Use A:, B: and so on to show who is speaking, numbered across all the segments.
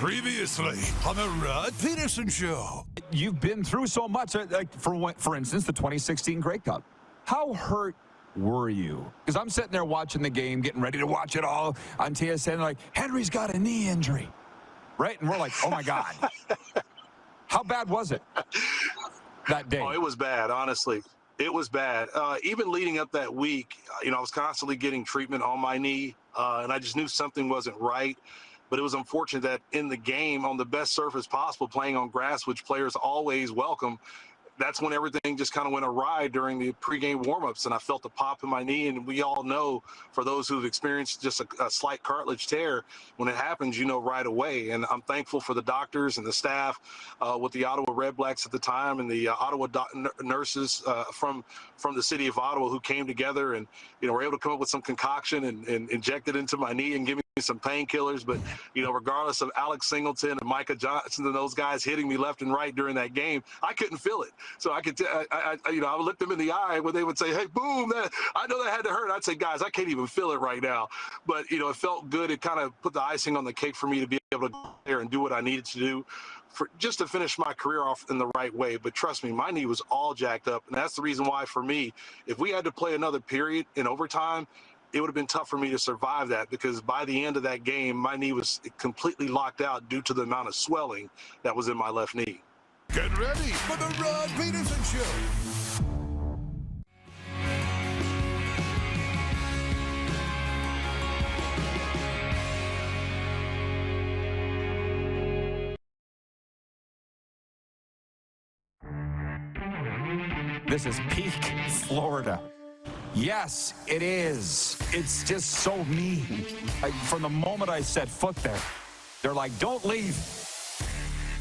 A: Previously on the Rod Pedersen Show.
B: You've been through so much, like for instance, the 2016 Grey Cup. How hurt were you? Because I'm sitting there watching the game, getting ready to watch it all on TSN, like, Henry's got a knee injury, right? And we're like, oh, my God. How bad was it that day?
C: Oh, it was bad, honestly. It was bad. Even leading up that week, I was constantly getting treatment on my knee, and I just knew something wasn't right. But it was unfortunate that in the game, on the best surface possible, playing on grass, which players always welcome, that's when everything just kind of went awry during the pregame warmups, and I felt a pop in my knee. And we all know, for those who've experienced just a slight cartilage tear, when it happens, you know right away. And I'm thankful for the doctors and the staff with the Ottawa Red Blacks at the time, and the Ottawa nurses from the city of Ottawa, who came together and were able to come up with some concoction and inject it into my knee and give me some painkillers. But regardless of Alex Singleton and Micah Johnson and those guys hitting me left and right during that game, I couldn't feel it. So I could, I would look them in the eye when they would say, "Hey, boom!" I know that had to hurt. I'd say, "Guys, I can't even feel it right now." But it felt good. It kind of put the icing on the cake for me to be able to go there and do what I needed to do, just to finish my career off in the right way. But trust me, my knee was all jacked up, and that's the reason why, for me, if we had to play another period in overtime, it would have been tough for me to survive that, because by the end of that game, my knee was completely locked out due to the amount of swelling that was in my left knee.
A: Get ready for the Rod Pedersen Show.
B: This is peak Florida. Yes, it is. It's just so mean. From the moment I set foot there, they're like, "Don't leave."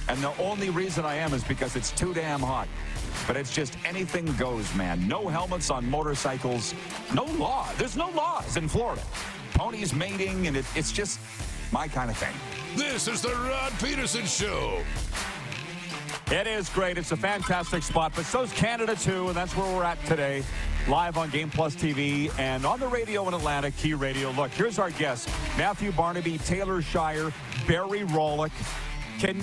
B: And the only reason I am is because it's too damn hot. But it's just anything goes, man. No helmets on motorcycles. No law. There's no laws in Florida. Ponies mating, and it's just my kind of thing.
A: This is the Rod Pedersen Show.
B: It is great. It's a fantastic spot, but so's Canada, too, and that's where we're at today. Live on Game Plus TV and on the radio in Atlanta, Key Radio. Look, here's our guests: Matthew Barnaby, Taylor Shire, Barry Rawlyk. Can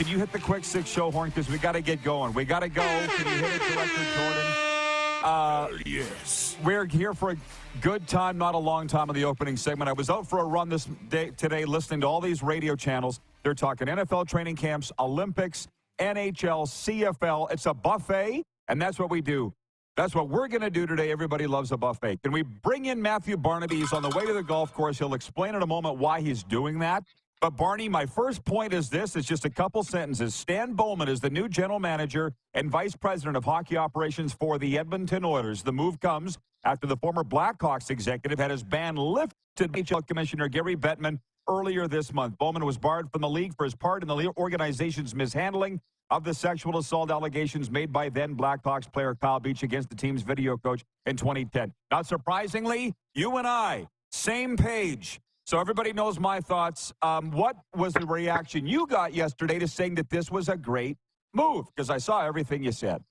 B: you hit the quick six show horn? Because we got to get going. We got to go. Can you hit it, Director Jordan?
A: Yes.
B: We're here for a good time, not a long time in the opening segment. I was out for a run today listening to all these radio channels. They're talking NFL training camps, Olympics, NHL, CFL. It's a buffet, and that's what we do. That's what we're going to do today. Everybody loves a buffet. Can we bring in Matthew Barnaby? He's on the way to the golf course. He'll explain in a moment why he's doing that. But, Barney, my first point is this. It's just a couple sentences. Stan Bowman is the new general manager and vice president of hockey operations for the Edmonton Oilers. The move comes after the former Blackhawks executive had his ban lifted by NHL Commissioner Gary Bettman earlier this month. Bowman was barred from the league for his part in the organization's mishandling of the sexual assault allegations made by then Blackhawks player Kyle Beach against the team's video coach in 2010. Not surprisingly, you and I, same page. So everybody knows my thoughts. What was the reaction you got yesterday to saying that this was a great move? Because I saw everything you said.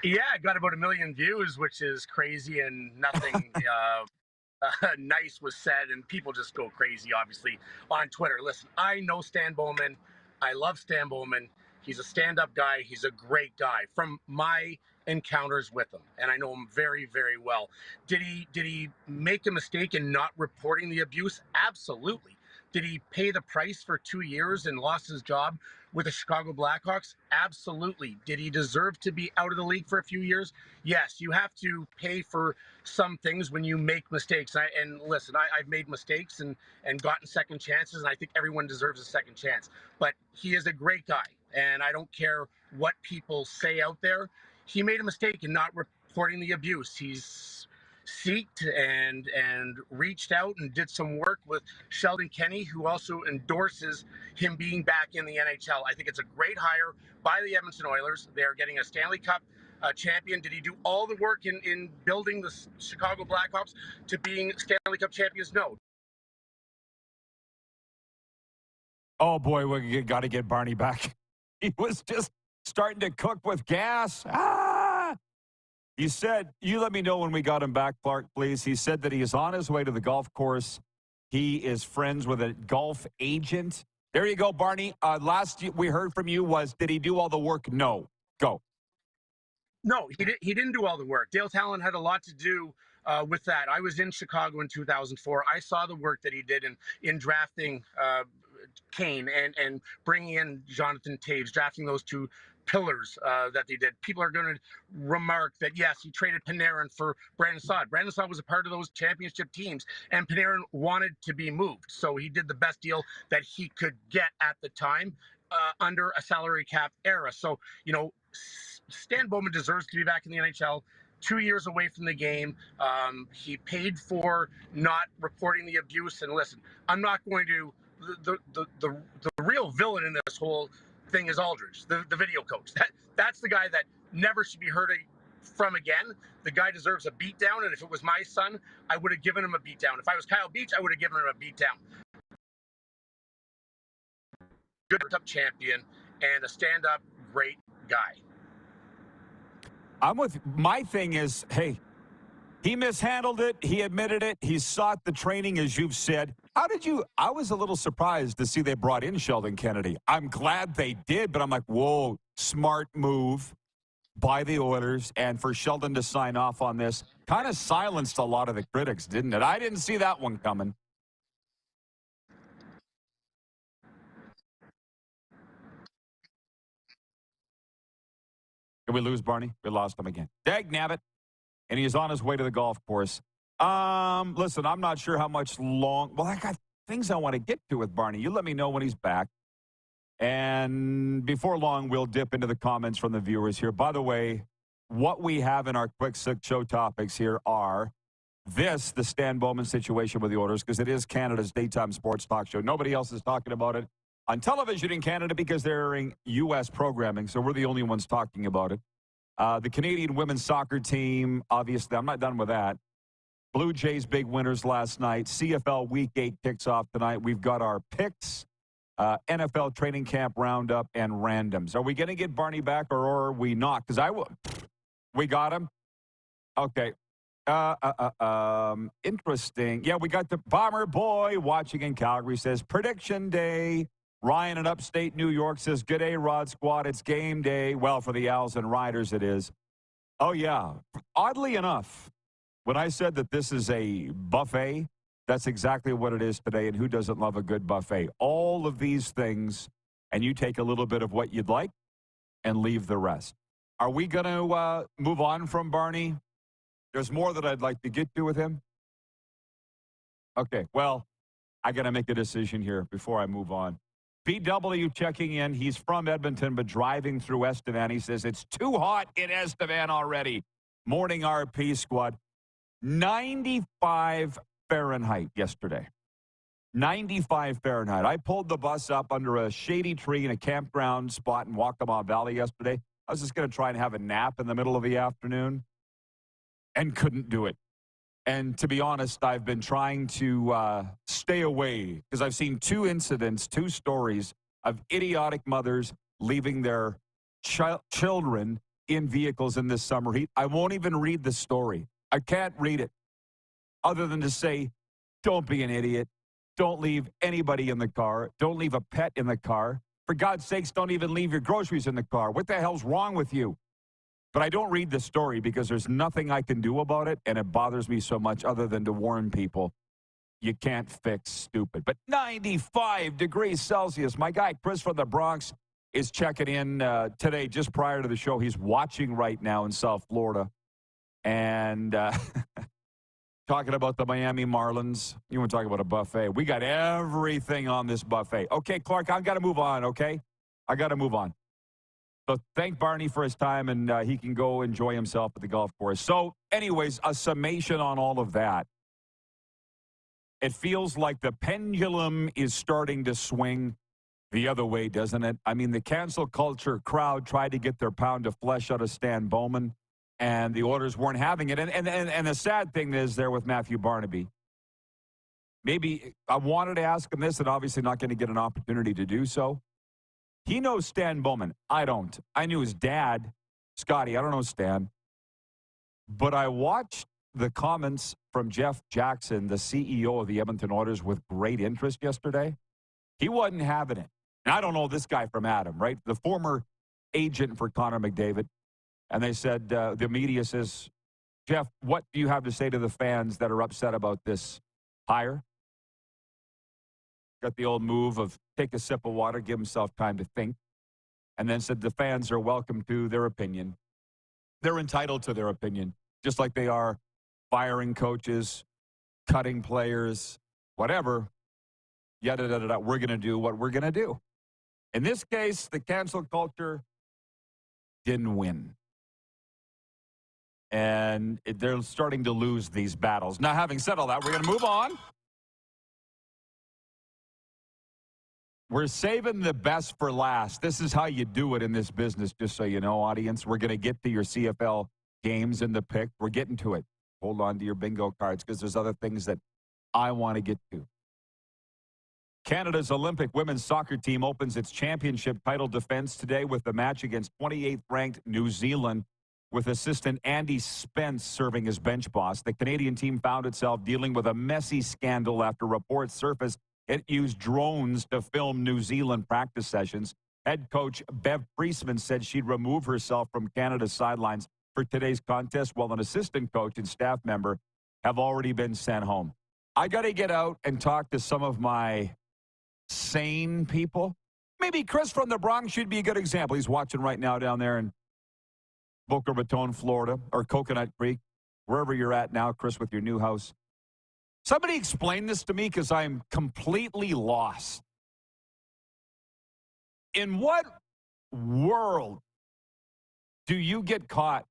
D: Yeah, I got about 1 million views, which is crazy, and nothing nice was said, and people just go crazy, obviously, on Twitter. Listen, I know Stan Bowman. I love Stan Bowman. He's a stand-up guy. He's a great guy from my encounters with him, and I know him very, very well. Did he make a mistake in not reporting the abuse? Absolutely. Did he pay the price for 2 years and lost his job with the Chicago Blackhawks? Absolutely. Did he deserve to be out of the league for a few years? Yes, you have to pay for some things when you make mistakes. And listen, I've made mistakes and gotten second chances, and I think everyone deserves a second chance. But he is a great guy, and I don't care what people say out there. He made a mistake in not reporting the abuse. He's seeked and reached out and did some work with Sheldon Kenney, who also endorses him being back in the NHL. I think it's a great hire by the Edmonton Oilers. They are getting a Stanley Cup champion. Did he do all the work in building the Chicago Blackhawks to being Stanley Cup champions? No.
B: Oh, boy, we got to get Barney back. He was just starting to cook with gas. He said, you let me know when we got him back, Clark, please. He said that he is on his way to the golf course He is friends with a golf agent. There you go, Barney. Last we heard from you was, did he do all the work? No. Go.
D: No, he didn't do all the work. Dale Talon had a lot to do with that. I was in Chicago in 2004. I saw the work that he did in drafting Kane and bringing in Jonathan Taves, drafting those two pillars that they did. People are going to remark that, yes, he traded Panarin for Brandon Saad. Brandon Saad was a part of those championship teams, and Panarin wanted to be moved. So he did the best deal that he could get at the time under a salary cap era. So, Stan Bowman deserves to be back in the NHL. 2 years away from the game. He paid for not reporting the abuse. And listen, I'm not going to. The real villain in this whole thing is Aldridge, the video coach. That's the guy that never should be heard from again. The guy deserves a beatdown, and if it was my son, I would have given him a beatdown. If I was Kyle Beach, I would have given him a beatdown. Good up champion and a stand-up great guy.
B: I'm with. My thing is, hey, he mishandled it. He admitted it. He sought the training, as you've said. I was a little surprised to see they brought in Sheldon Kennedy. I'm glad they did, but I'm like, whoa, smart move by the Oilers. And for Sheldon to sign off on this kind of silenced a lot of the critics, didn't it? I didn't see that one coming. Did we lose Barney? We lost him again. Dag nabbit. And he's on his way to the golf course. Listen, I'm not sure how much long. Well, I got things I want to get to with Barney. You let me know when he's back. And before long, we'll dip into the comments from the viewers here. By the way, what we have in our quick show topics here are the Stan Bowman situation with the Oilers, because it is Canada's daytime sports talk show. Nobody else is talking about it on television in Canada because they're airing U.S. programming, so we're the only ones talking about it. The Canadian women's soccer team, obviously, I'm not done with that. Blue Jays big winners last night. CFL Week 8 kicks off tonight. We've got our picks, NFL training camp roundup, and randoms. Are we going to get Barney back or are we not? Because we got him? Okay. Interesting. Yeah, we got the Bomber Boy watching in Calgary says, prediction day. Ryan in upstate New York says, good day, Rod Squad. It's game day. Well, for the Owls and Riders, it is. Oh, yeah. Oddly enough, when I said that this is a buffet, that's exactly what it is today. And who doesn't love a good buffet? All of these things, and you take a little bit of what you'd like and leave the rest. Are we going to move on from Barney? There's more that I'd like to get to with him. Okay, well, I got to make a decision here before I move on. BW checking in. He's from Edmonton, but driving through Estevan. He says, it's too hot in Estevan already. Morning RP squad. 95 Fahrenheit yesterday. 95 Fahrenheit. I pulled the bus up under a shady tree in a campground spot in Waccamaw Valley yesterday. I was just going to try and have a nap in the middle of the afternoon and couldn't do it. And to be honest, I've been trying to stay away because I've seen two stories of idiotic mothers leaving their children in vehicles in this summer heat. I won't even read the story. I can't read it other than to say, don't be an idiot. Don't leave anybody in the car. Don't leave a pet in the car. For God's sakes, don't even leave your groceries in the car. What the hell's wrong with you? But I don't read the story because there's nothing I can do about it, and it bothers me so much other than to warn people, you can't fix stupid. But 95 degrees Celsius. My guy, Chris from the Bronx, is checking in today just prior to the show. He's watching right now in South Florida. And talking about the Miami Marlins. You want to talk about a buffet. We got everything on this buffet. Okay, Clark, I've got to move on, okay? I got to move on. So thank Barney for his time, and he can go enjoy himself at the golf course. So anyways, a summation on all of that. It feels like the pendulum is starting to swing the other way, doesn't it? I mean, the cancel culture crowd tried to get their pound of flesh out of Stan Bowman, and the Oilers weren't having it. And the sad thing is there with Matthew Barnaby. Maybe I wanted to ask him this and obviously not going to get an opportunity to do so. He knows Stan Bowman. I don't. I knew his dad, Scotty. I don't know Stan. But I watched the comments from Jeff Jackson, the CEO of the Edmonton Oilers, with great interest yesterday. He wasn't having it. And I don't know this guy from Adam, right? The former agent for Connor McDavid. And they said, the media says, Jeff, what do you have to say to the fans that are upset about this hire? Got the old move of take a sip of water, give himself time to think. And then said the fans are welcome to their opinion. They're entitled to their opinion, just like they are firing coaches, cutting players, whatever. Yada, yada, yada. We're going to do what we're going to do. In this case, the cancel culture didn't win. And they're starting to lose these battles. Now, having said all that, we're going to move on. We're saving the best for last. This is how you do it in this business, just so you know, audience. We're going to get to your CFL games in the pick. We're getting to it. Hold on to your bingo cards because there's other things that I want to get to. Canada's Olympic women's soccer team opens its championship title defense today with a match against 28th-ranked New Zealand, with assistant Andy Spence serving as bench boss. The Canadian team found itself dealing with a messy scandal after reports surfaced it used drones to film New Zealand practice sessions. Head coach Bev Priestman said she'd remove herself from Canada's sidelines for today's contest, while an assistant coach and staff member have already been sent home. I got to get out and talk to some of my sane people. Maybe Chris from the Bronx should be a good example. He's watching right now down there in Boca Raton, Florida, or Coconut Creek, wherever you're at now, Chris, with your new house. Somebody explain this to me because I'm completely lost. In what world do you get caught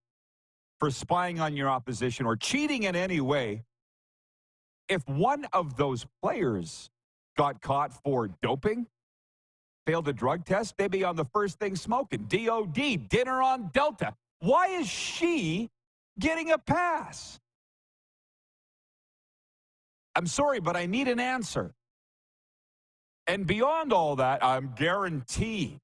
B: for spying on your opposition or cheating in any way if one of those players got caught for doping, failed a drug test? They'd be on the first thing smoking, DOD, dinner on Delta. Why is she getting a pass? I'm sorry, but I need an answer. And beyond all that, I'm guaranteed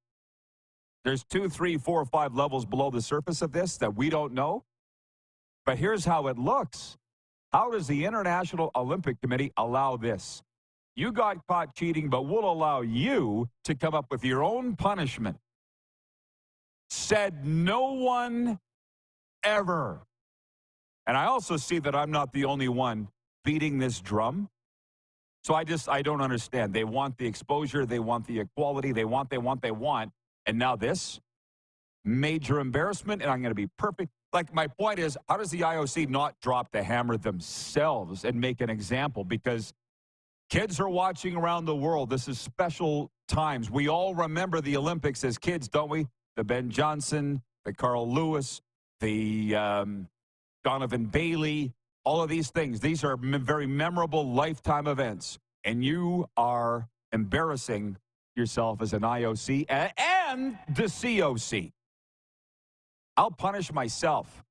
B: there's 2, 3, 4, 5 levels below the surface of this that we don't know. But here's how it looks. How does the International Olympic Committee allow this? You got caught cheating, but we'll allow you to come up with your own punishment. Said no one ever. And I also see that I'm not the only one beating this drum. So I don't understand. They want the exposure. They want the equality. They want. And now this major embarrassment, and I'm going to be perfect. Like, my point is, how does the IOC not drop the hammer themselves and make an example? Because kids are watching around the world. This is special times. We all remember the Olympics as kids, don't we? The Ben Johnson, the Carl Lewis, the Donovan Bailey, all of these things. These are very memorable lifetime events. And you are embarrassing yourself as an IOC and the COC. I'll punish myself.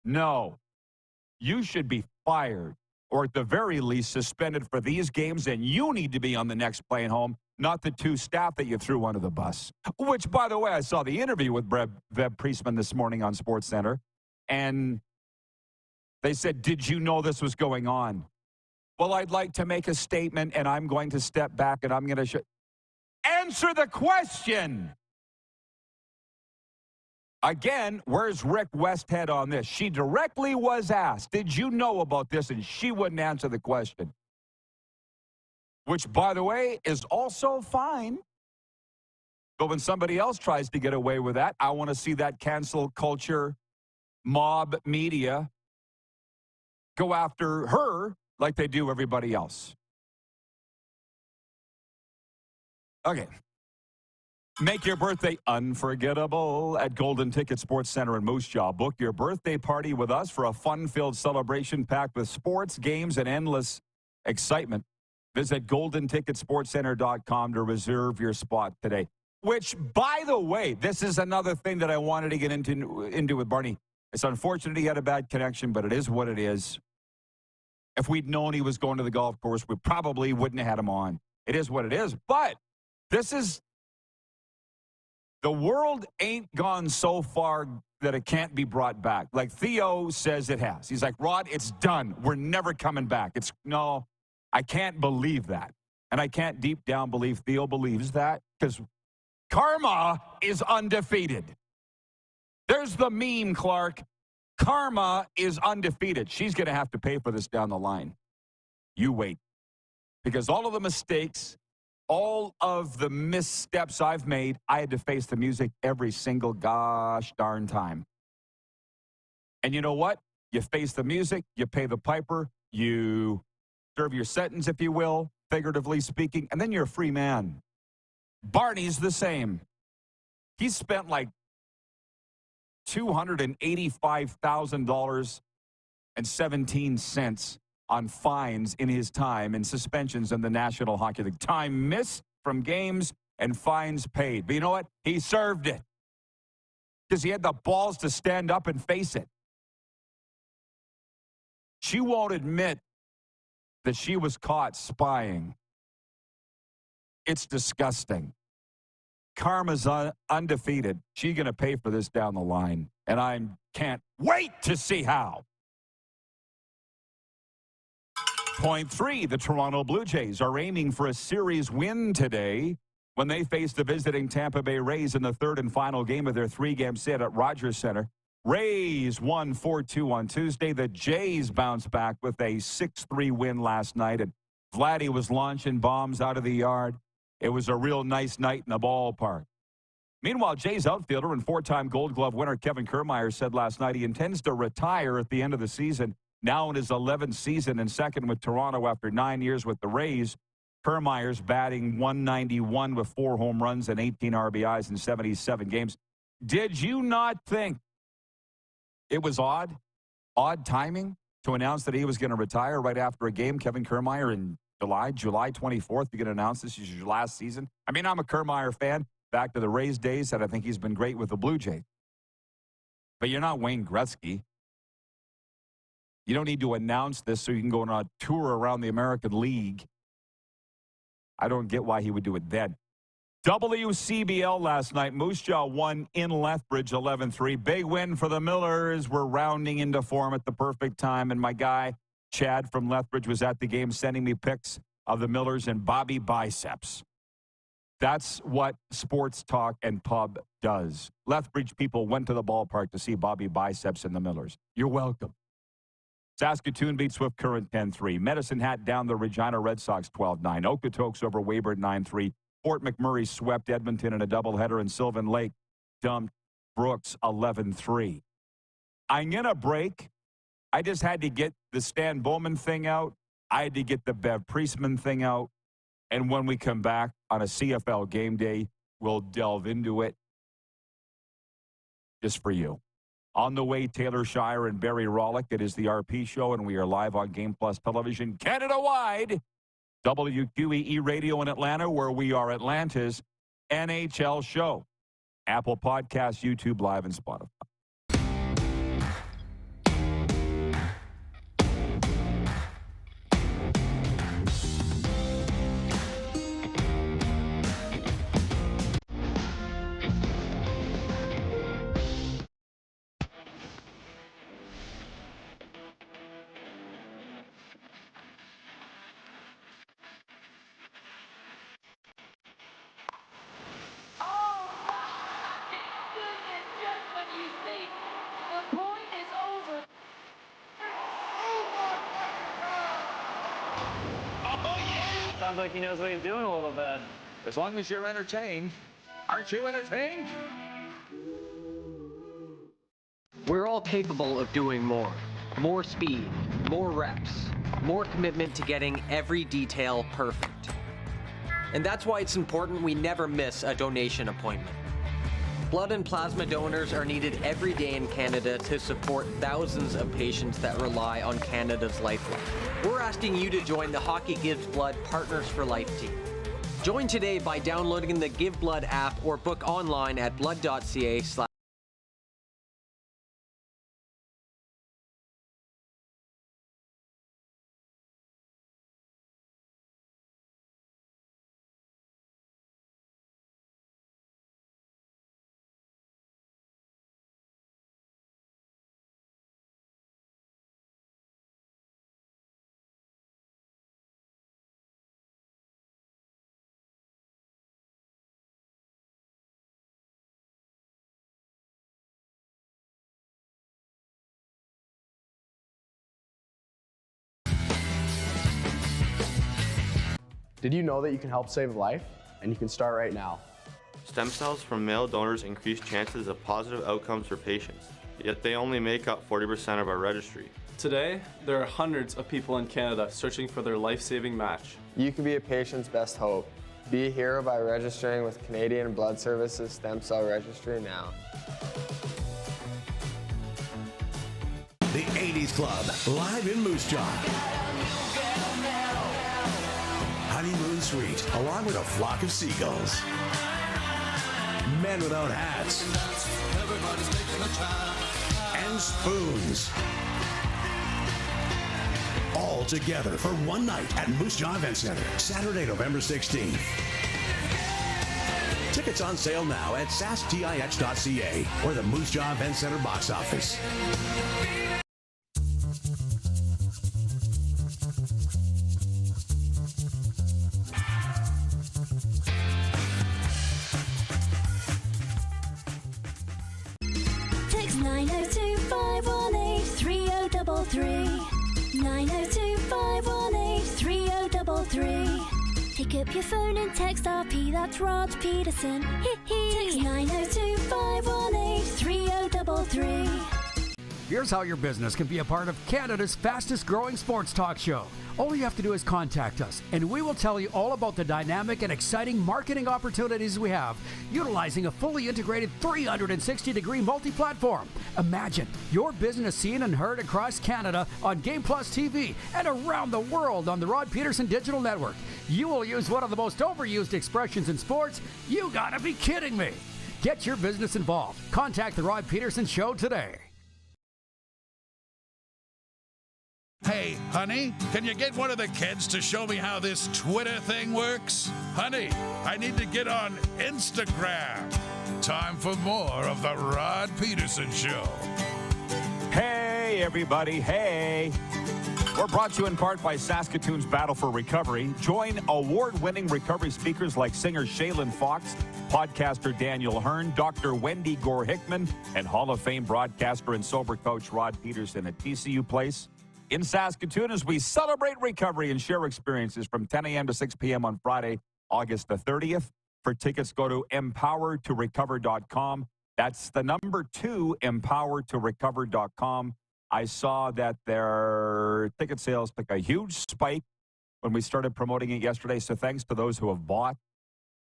B: No. You should be fired, or at the very least suspended for these games, and you need to be on the next plane home, not the 2 staff that you threw under the bus. Which, by the way, I saw the interview with Bev Priestman this morning on SportsCenter, and they said, did you know this was going on? Well, I'd like to make a statement, and I'm going to step back, and I'm going to answer the question. Again, where's Rick Westhead on this? She directly was asked, did you know about this? And she wouldn't answer the question. Which, by the way, is also fine. But when somebody else tries to get away with that, I want to see that cancel culture, mob media go after her like they do everybody else. Okay. Make your birthday unforgettable at Golden Ticket Sports Center in Moose Jaw. Book your birthday party with us for a fun-filled celebration packed with sports, games, and endless excitement. Visit GoldenTicketSportsCenter.com to reserve your spot today. Which, by the way, this is another thing that I wanted to get into with Barney. It's unfortunate he had a bad connection, but it is what it is. If we'd known he was going to the golf course, we probably wouldn't have had him on. It is what it is. But this is... The world ain't gone so far that it can't be brought back. Like Theo says it has. He's like, Rod, it's done. We're never coming back. No, I can't believe that. And I can't deep down believe Theo believes that because karma is undefeated. There's the meme, Clark. Karma is undefeated. She's going to have to pay for this down the line. You wait. Because all of the mistakes, all of the missteps I've made, I had to face the music every single gosh darn time. And you know what? You face the music, you pay the piper, you serve your sentence, if you will, figuratively speaking, and then you're a free man. Barney's the same. He spent like $285,017 on fines in his time and suspensions in the National Hockey League. Time missed from games and fines paid. But you know what? He served it because he had the balls to stand up and face it. She won't admit that she was caught spying. It's disgusting. Karma's undefeated. She's going to pay for this down the line, and I can't wait to see how. Point 3, the Toronto Blue Jays are aiming for a series win today when they face the visiting Tampa Bay Rays in the third and final game of their 3-game set at Rogers Center. Rays won 4-2 on Tuesday. The Jays bounced back with a 6-3 win last night, and Vladdy was launching bombs out of the yard. It was a real nice night in the ballpark. Meanwhile, Jays outfielder and 4-time Gold Glove winner Kevin Kiermaier said last night he intends to retire at the end of the season. Now in his 11th season and second with Toronto after 9 years with the Rays, Kiermaier's batting .191 with 4 home runs and 18 RBIs in 77 games. Did you not think it was odd timing to announce that he was going to retire right after a game? Kevin Kiermaier in July 24th, you're going to announce this is your last season? I mean, I'm a Kiermaier fan back to the Rays days, and I think he's been great with the Blue Jays. But you're not Wayne Gretzky. You don't need to announce this so you can go on a tour around the American League. I don't get why he would do it then. WCBL last night. Moose Jaw won in Lethbridge 11-3. Big win for the Millers. We're rounding into form at the perfect time. And my guy, Chad from Lethbridge, was at the game sending me pics of the Millers and Bobby Biceps. That's what sports talk and pub does. Lethbridge people went to the ballpark to see Bobby Biceps and the Millers. You're welcome. Saskatoon beat Swift Current 10-3. Medicine Hat down the Regina Red Sox 12-9. Okotoks over Weyburn 9-3. Fort McMurray swept Edmonton in a doubleheader, and Sylvan Lake dumped Brooks 11-3. I'm going to break. I just had to get the Stan Bowman thing out. I had to get the Bev Priestman thing out. And when we come back on a CFL game day, we'll delve into it just for you. On the way, Taylor Shire and Barry Rawlyk. It is the RP Show, and we are live on Game Plus Television Canada-wide. WQEE Radio in Atlanta, where we are Atlanta's NHL Show. Apple Podcasts, YouTube Live, and Spotify.
E: Sounds like he knows what he's doing a little bit. As long as you're entertained. Aren't you entertained?
F: We're all capable of doing more. More speed, more reps, more commitment to getting every detail perfect. And that's why it's important we never miss a donation appointment. Blood and plasma donors are needed every day in Canada to support thousands of patients that rely on Canada's lifeline. We're asking you to join the Hockey Gives Blood Partners for Life team. Join today by downloading the Give Blood app or book online at blood.ca/.
G: Did you know that you can help save a life? And you can start right now.
H: Stem cells from male donors increase chances of positive outcomes for patients, yet they only make up 40% of our registry.
I: Today, there are hundreds of people in Canada searching for their life-saving match.
J: You can be a patient's best hope. Be a hero by registering with Canadian Blood Services Stem Cell Registry now.
A: The 80s Club, live in Moose Jaw. Honeymoon Suite, along with a flock of seagulls. Men without hats. And spoons. All together for one night at Moose Jaw Event Center, Saturday, November 16th. Tickets on sale now at sasktix.ca or the Moose Jaw Event Center box office.
K: Text 902-518-3033. 902-518-3033. Pick up your phone and text RP, that's Rod Pedersen. Text 902-518-3033.
L: Here's how your business can be a part of Canada's fastest growing sports talk show. All you have to do is contact us, and we will tell you all about the dynamic and exciting marketing opportunities we have, utilizing a fully integrated 360-degree multi-platform. Imagine your business seen and heard across Canada on Game Plus TV and around the world on the Rod Pedersen Digital Network. You will use one of the most overused expressions in sports. You gotta be kidding me. Get your business involved. Contact the Rod Pedersen Show today.
A: Hey, honey, can you get one of the kids to show me how this Twitter thing works? Honey, I need to get on Instagram. Time for more of the Rod Pedersen Show.
B: Hey, everybody, hey. We're brought to you in part by Saskatoon's Battle for Recovery. Join award-winning recovery speakers like singer Shaylin Fox, podcaster Daniel Hearn, Dr. Wendy Gore-Hickman, and Hall of Fame broadcaster and sober coach Rod Pedersen at TCU Place in Saskatoon as we celebrate recovery and share experiences from 10 a.m. to 6 p.m. on Friday, August the 30th. For tickets, go to empowertorecover.com. That's the number 2, empowertorecover.com. I saw that their ticket sales took a huge spike when we started promoting it yesterday, so thanks to those who have bought.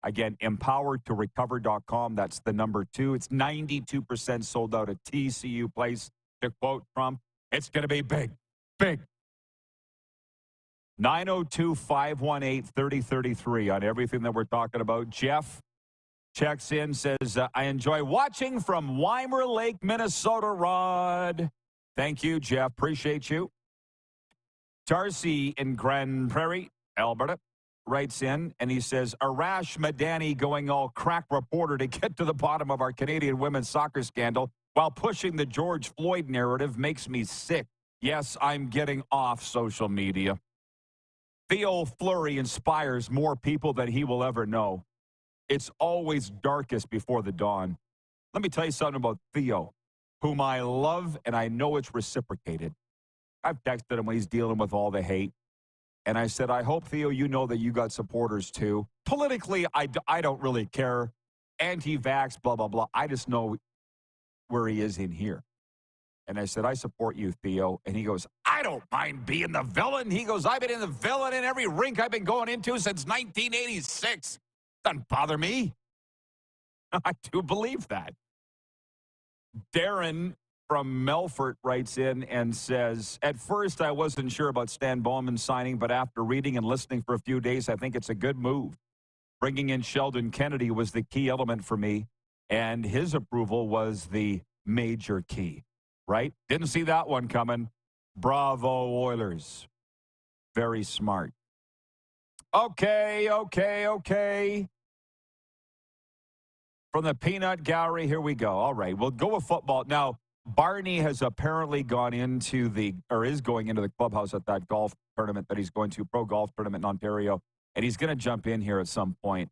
B: Again, empowertorecover.com. That's the number 2. It's 92% sold out at TCU Place. To quote Trump, it's going to be big. Big. 902-518-3033 on everything that we're talking about. Jeff checks in, says, I enjoy watching from Weimer Lake, Minnesota, Rod. Thank you, Jeff. Appreciate you. Darcy in Grand Prairie, Alberta, writes in, and he says, Arash Madani going all crack reporter to get to the bottom of our Canadian women's soccer scandal while pushing the George Floyd narrative makes me sick. Yes, I'm getting off social media. Theo Fleury inspires more people than he will ever know. It's always darkest before the dawn. Let me tell you something about Theo, whom I love, and I know it's reciprocated. I've texted him when he's dealing with all the hate. And I said, I hope, Theo, you know that you got supporters too. Politically, I don't really care. Anti-vax, blah, blah, blah. I just know where he is in here. And I said, I support you, Theo. And he goes, I don't mind being the villain. He goes, I've been in the villain in every rink I've been going into since 1986. Doesn't bother me. I do believe that. Darren from Melfort writes in and says, at first I wasn't sure about Stan Bowman signing, but after reading and listening for a few days, I think it's a good move. Bringing in Sheldon Kennedy was the key element for me, and his approval was the major key. Right? Didn't see that one coming. Bravo, Oilers. Very smart. Okay. From the peanut gallery, here we go. All right, we'll go with football. Now, Barney has apparently gone into is going into the clubhouse at that golf tournament that he's going to, pro golf tournament in Ontario, and he's going to jump in here at some point.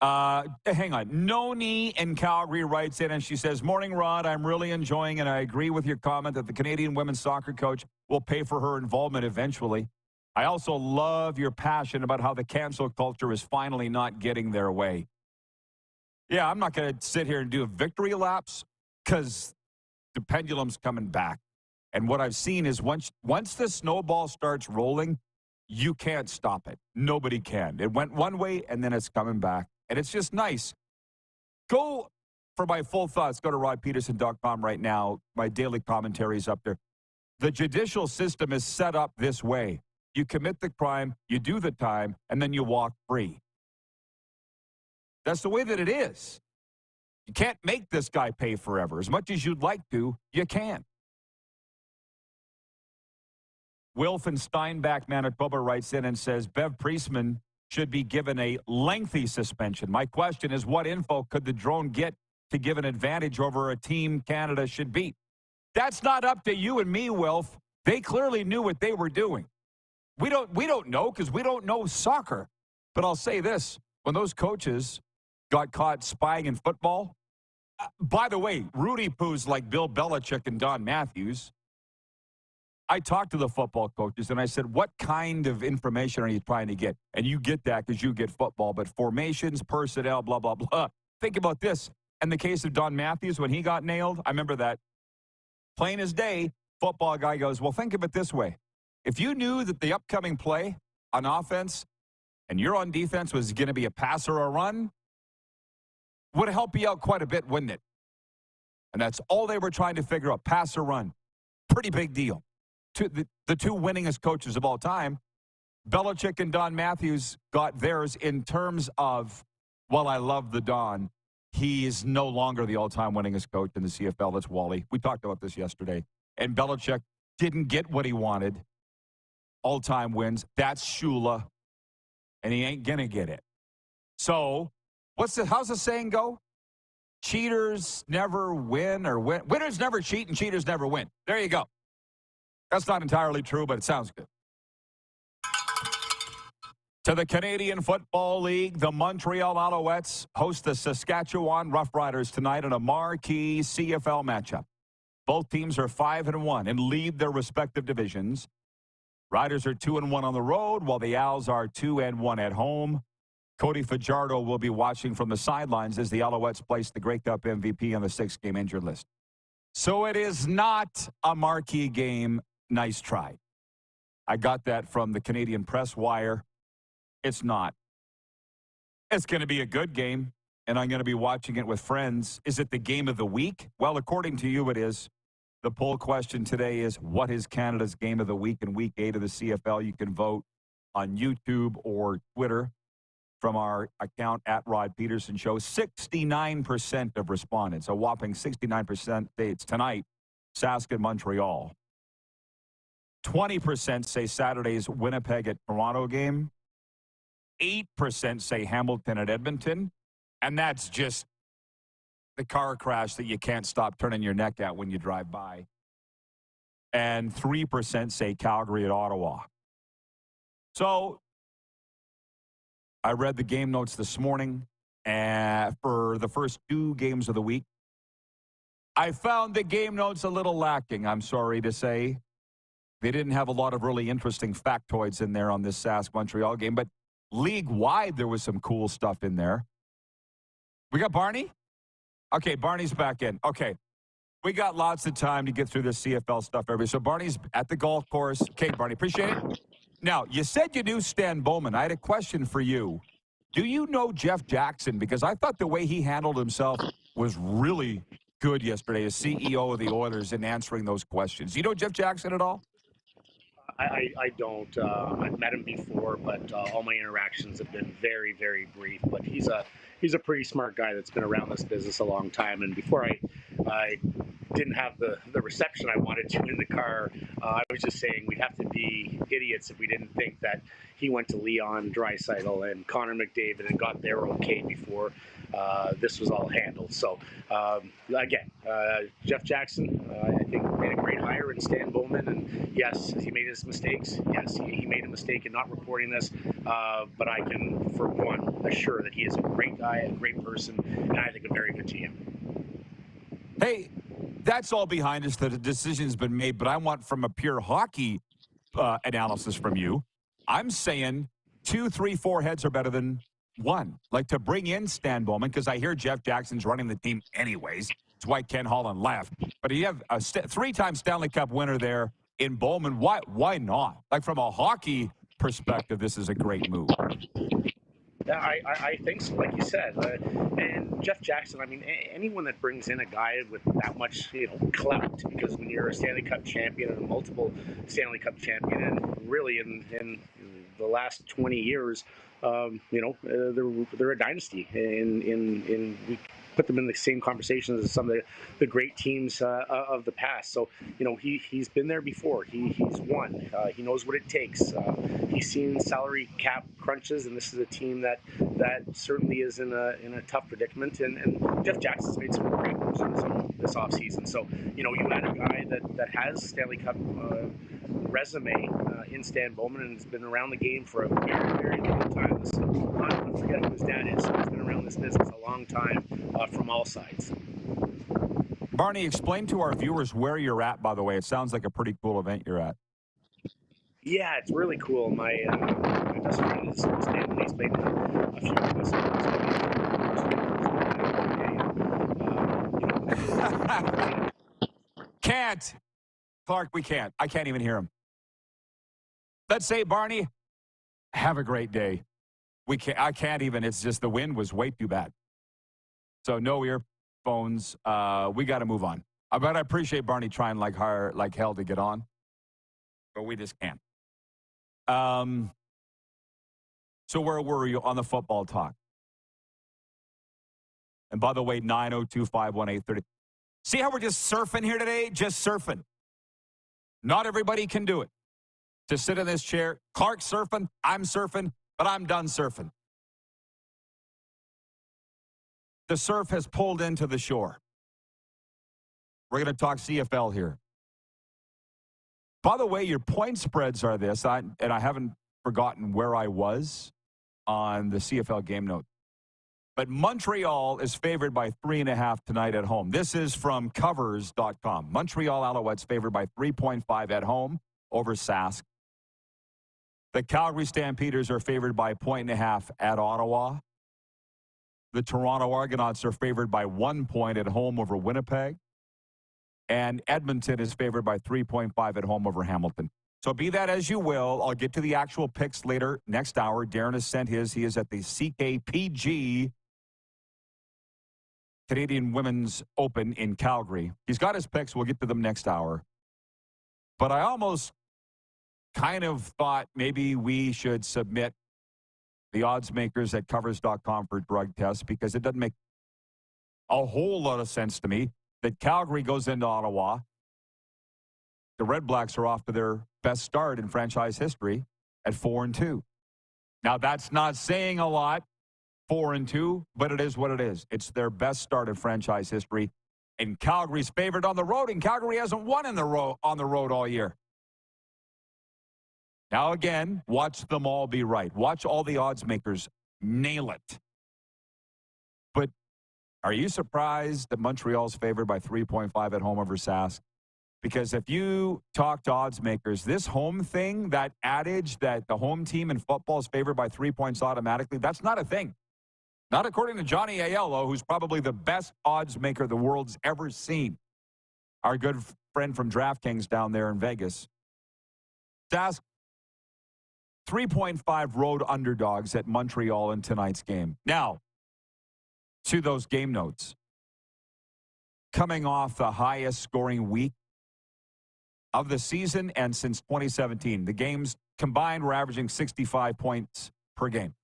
B: Hang on. Noni in Calgary writes in and she says, morning, Rod. I'm really enjoying and I agree with your comment that the Canadian women's soccer coach will pay for her involvement eventually. I also love your passion about how the cancel culture is finally not getting their way. Yeah, I'm not going to sit here and do a victory laps because the pendulum's coming back. And what I've seen is once the snowball starts rolling, you can't stop it. Nobody can. It went one way, and then it's coming back. And it's just nice. Go for my full thoughts. Go to rodpeterson.com right now. My daily commentary is up there. The judicial system is set up this way. You commit the crime, you do the time, and then you walk free. That's the way that it is. You can't make this guy pay forever. As much as you'd like to, you can't. Wilf in Steinbach, Manitoba writes in and says, Bev Priestman should be given a lengthy suspension. My question is, what info could the drone get to give an advantage over a team Canada should beat? That's not up to you and me, Wilf. They clearly knew what they were doing. We don't know because we don't know soccer. But I'll say this. When those coaches got caught spying in football, by the way, Rudy Poo's like Bill Belichick and Don Matthews. I talked to the football coaches, and I said, what kind of information are you trying to get? And you get that because you get football, but formations, personnel, blah, blah, blah. Think about this. In the case of Don Matthews, when he got nailed, I remember that. Plain as day, football guy goes, well, think of it this way. If you knew that the upcoming play on offense and you're on defense was going to be a pass or a run, would help you out quite a bit, wouldn't it? And that's all they were trying to figure out, pass or run. Pretty big deal. The two winningest coaches of all time, Belichick and Don Matthews, got theirs in terms of, well, I love the Don. He is no longer the all-time winningest coach in the CFL. That's Wally. We talked about this yesterday. And Belichick didn't get what he wanted. All-time wins. That's Shula. And he ain't going to get it. So, how's the saying go? Cheaters never win, or winners never cheat and cheaters never win. There you go. That's not entirely true, but it sounds good. To the Canadian Football League, the Montreal Alouettes host the Saskatchewan Roughriders tonight in a marquee CFL matchup. Both teams are 5-1 and lead their respective divisions. Riders are 2-1 on the road, while the Owls are 2-1 at home. Cody Fajardo will be watching from the sidelines as the Alouettes place the Grey Cup MVP on the 6-game injured list. So it is not a marquee game. Nice try. I got that from the Canadian Press Wire. It's not. It's going to be a good game, and I'm going to be watching it with friends. Is it the game of the week? Well, according to you, it is. The poll question today is, what is Canada's game of the week in Week 8 of the CFL? You can vote on YouTube or Twitter from our account at Rod Pedersen Show. 69% of respondents, a whopping 69% say it's tonight, Sask and Montreal. 20% say Saturday's Winnipeg at Toronto game. 8% say Hamilton at Edmonton. And that's just the car crash that you can't stop turning your neck at when you drive by. And 3% say Calgary at Ottawa. So I read the game notes this morning for the first two games of the week. I found the game notes a little lacking, I'm sorry to say. They didn't have a lot of really interesting factoids in there on this Sask-Montreal game, but league-wide, there was some cool stuff in there. We got Barney? Okay, Barney's back in. Okay, we got lots of time to get through this CFL stuff, everybody. So Barney's at the golf course. Okay, Barney, appreciate it. Now, you said you knew Stan Bowman. I had a question for you. Do you know Jeff Jackson? Because I thought the way he handled himself was really good yesterday as CEO of the Oilers in answering those questions. Do you know Jeff Jackson at all?
D: I don't. I've met him before, but all my interactions have been very, very brief. But he's a pretty smart guy that's been around this business a long time. And before I didn't have the reception I wanted to in the car, I was just saying we'd have to be idiots if we didn't think that he went to Leon Draisaitl and Connor McDavid and got there okay before this was all handled. So again, Jeff Jackson, I think made a great hire in Stan Bowman, and yes, he made his mistakes. Yes, he made a mistake in not reporting this, but I can, for one, assure that he is a great guy, a great person, and I think a very good GM.
B: Hey, that's all behind us. The decision's been made, but I want from a pure hockey analysis from you. I'm saying 2, 3, 4 heads are better than one. Like to bring in Stan Bowman, because I hear Jeff Jackson's running the team anyways. It's why Ken Holland left. But you have a 3-time Stanley Cup winner there in Bowman. Why not? Like from a hockey perspective, this is a great move.
D: Yeah, I think so, like you said. And Jeff Jackson, I mean, anyone that brings in a guy with that much, clout, because when you're a Stanley Cup champion and a multiple Stanley Cup champion, and really in the last 20 years, they're a dynasty. And we put them in the same conversations as some of the great teams of the past. So, he's been there before. He's won. He knows what it takes. He's seen salary cap crunches, and this is a team that certainly is in a tough predicament. And Jeff Jackson's made some great moves on his own this offseason. So, you add a guy that has Stanley Cup resume in Stan Bowman and has been around the game for a very, very long time. Let's not forget who his dad is. So he's been around this business a long time from all sides.
B: Barney, explain to our viewers where you're at, by the way. It sounds like a pretty cool event you're at.
D: Yeah, it's really cool. My best friend is Stan. He's played a few of us.
B: Can't. Clark, we can't. I can't even hear him. Let's say, Barney, have a great day. I can't even. It's just the wind was way too bad. So no earphones. We got to move on. But I appreciate Barney trying like hell to get on. But we just can't. So where were you on the football talk? And by the way, 902-518-30. See how we're just surfing here today? Just surfing. Not everybody can do it. To sit in this chair. Clark's surfing. I'm surfing. But I'm done surfing. The surf has pulled into the shore. We're going to talk CFL here. By the way, your point spreads are this, and I haven't forgotten where I was on the CFL game note. But Montreal is favored by 3.5 tonight at home. This is from covers.com. Montreal Alouettes favored by 3.5 at home over Sask. The Calgary Stampeders are favored by 1.5 at Ottawa. The Toronto Argonauts are favored by 1 point at home over Winnipeg. And Edmonton is favored by 3.5 at home over Hamilton. So be that as you will. I'll get to the actual picks later next hour. Darren has sent his. He is at the CKPG Canadian Women's Open in Calgary. He's got his picks. We'll get to them next hour. But I almost kind of thought maybe we should submit the odds makers at covers.com for drug tests, because it doesn't make a whole lot of sense to me that Calgary goes into Ottawa. The Red Blacks are off to their best start in franchise history at 4-2. Now, that's not saying a lot, 4-2, but it is what it is. It's their best start in franchise history. And Calgary's favored on the road, and Calgary hasn't won on the road all year. Now, again, watch them all be right. Watch all the odds makers nail it. But are you surprised that Montreal's favored by 3.5 at home over Sask? Because if you talk to odds makers, this home thing, that adage that the home team in football is favored by 3 points automatically, that's not a thing. Not according to Johnny Aiello, who's probably the best odds maker the world's ever seen. Our good friend from DraftKings down there in Vegas. Sask, 3.5 road underdogs at Montreal in tonight's game. Now, to those game notes. Coming off the highest scoring week of the season and since 2017. The games combined were averaging 65 points per game.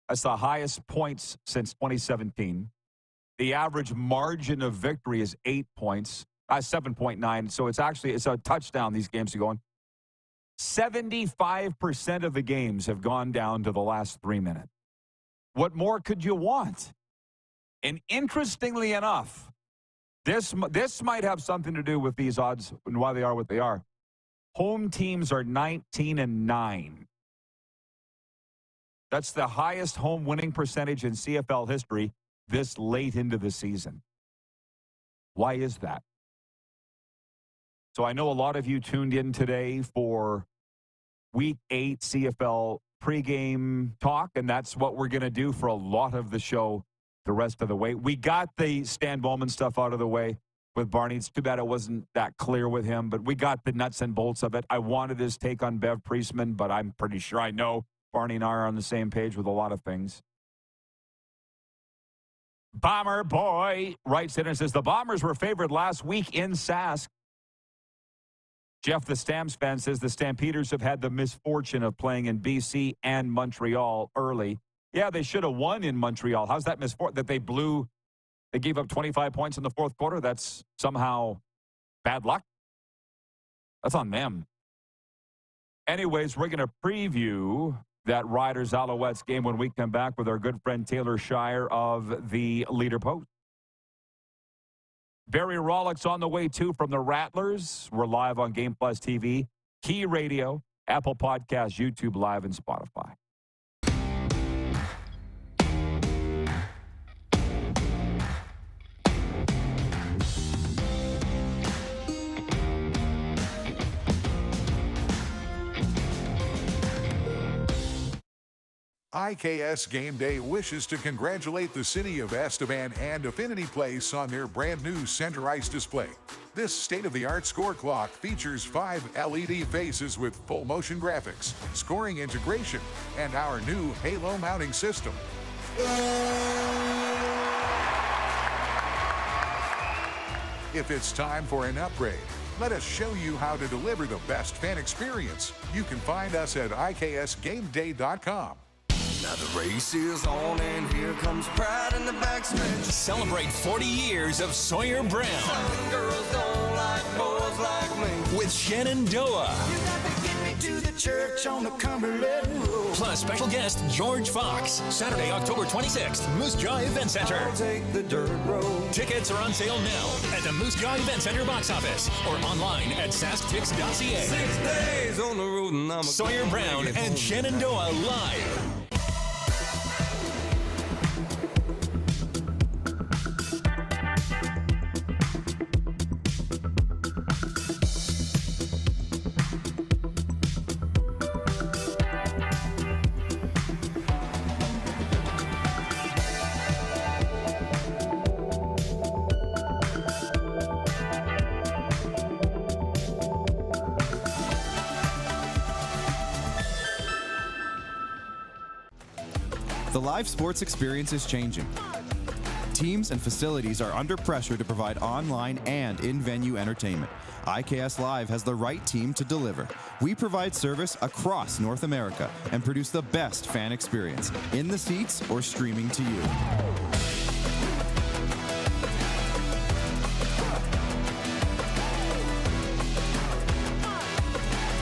B: That's the highest points since 2017. The average margin of victory is 8 points, 7.9. So it's a touchdown these games are going. 75% of the games have gone down to the last 3 minutes. What more could you want? And interestingly enough, this might have something to do with these odds and why they are what they are. Home teams are 19-9. That's the highest home winning percentage in CFL history this late into the season. Why is that? So I know a lot of you tuned in today for Week 8 CFL pregame talk, and that's what we're going to do for a lot of the show the rest of the way. We got the Stan Bowman stuff out of the way with Barney. It's too bad it wasn't that clear with him, but we got the nuts and bolts of it. I wanted his take on Bev Priestman, but I'm pretty sure I know Barney and I are on the same page with a lot of things. Bomber Boy writes in and says, the Bombers were favored last week in Sask. Jeff, the Stamps fan, says the Stampeders have had the misfortune of playing in BC and Montreal early. Yeah, they should have won in Montreal. How's that misfortune that they gave up 25 points in the fourth quarter? That's somehow bad luck. That's on them. Anyways, we're going to preview that Riders Alouettes game when we come back with our good friend Taylor Shire of the Leader Post. Barry Rawlyk's on the way, too, from the Rattlers. We're live on Game Plus TV, Key Radio, Apple Podcasts, YouTube Live, and Spotify.
M: IKS Game Day wishes to congratulate the City of Estevan and Affinity Place on their brand new center ice display. This state-of-the-art score clock features 5 LED faces with full motion graphics, scoring integration, and our new Halo mounting system. If it's time for an upgrade, let us show you how to deliver the best fan experience. You can find us at IKSGameDay.com.
N: Now the race is on and here comes pride in the backstretch.
O: Celebrate 40 years of Sawyer Brown.
N: Some girls don't like boys like me.
O: With Shenandoah.
N: You got to get me to the church on the Cumberland Road.
O: Plus special guest George Fox. Saturday, October 26th, Moose Jaw Event Center.
N: I'll take the dirt road.
O: Tickets are on sale now at the Moose Jaw Event Center box office or online at sasktix.ca.
N: 6 days on the road and I'm
O: Sawyer Brown and Shenandoah live.
P: The live sports experience is changing. Teams and facilities are under pressure to provide online and in-venue entertainment. IKS Live has the right team to deliver. We provide service across North America and produce the best fan experience, in the seats or streaming to you.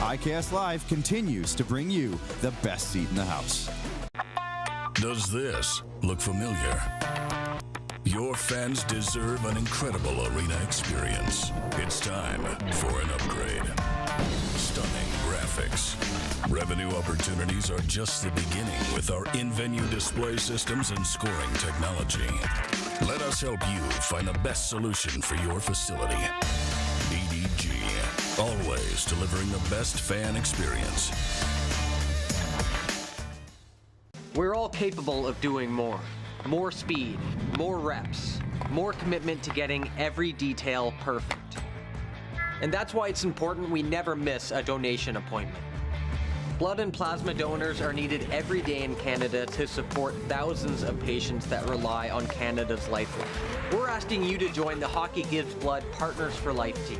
P: IKS Live continues to bring you the best seat in the house.
Q: Does this look familiar? Your fans deserve an incredible arena experience. It's time for an upgrade. Stunning graphics. Revenue opportunities are just the beginning with our in-venue display systems and scoring technology. Let us help you find the best solution for your facility. BDG, always delivering the best fan experience.
F: We're all capable of doing more. More speed, more reps, more commitment to getting every detail perfect. And that's why it's important we never miss a donation appointment. Blood and plasma donors are needed every day in Canada to support thousands of patients that rely on Canada's lifeline. We're asking you to join the Hockey Gives Blood Partners for Life team.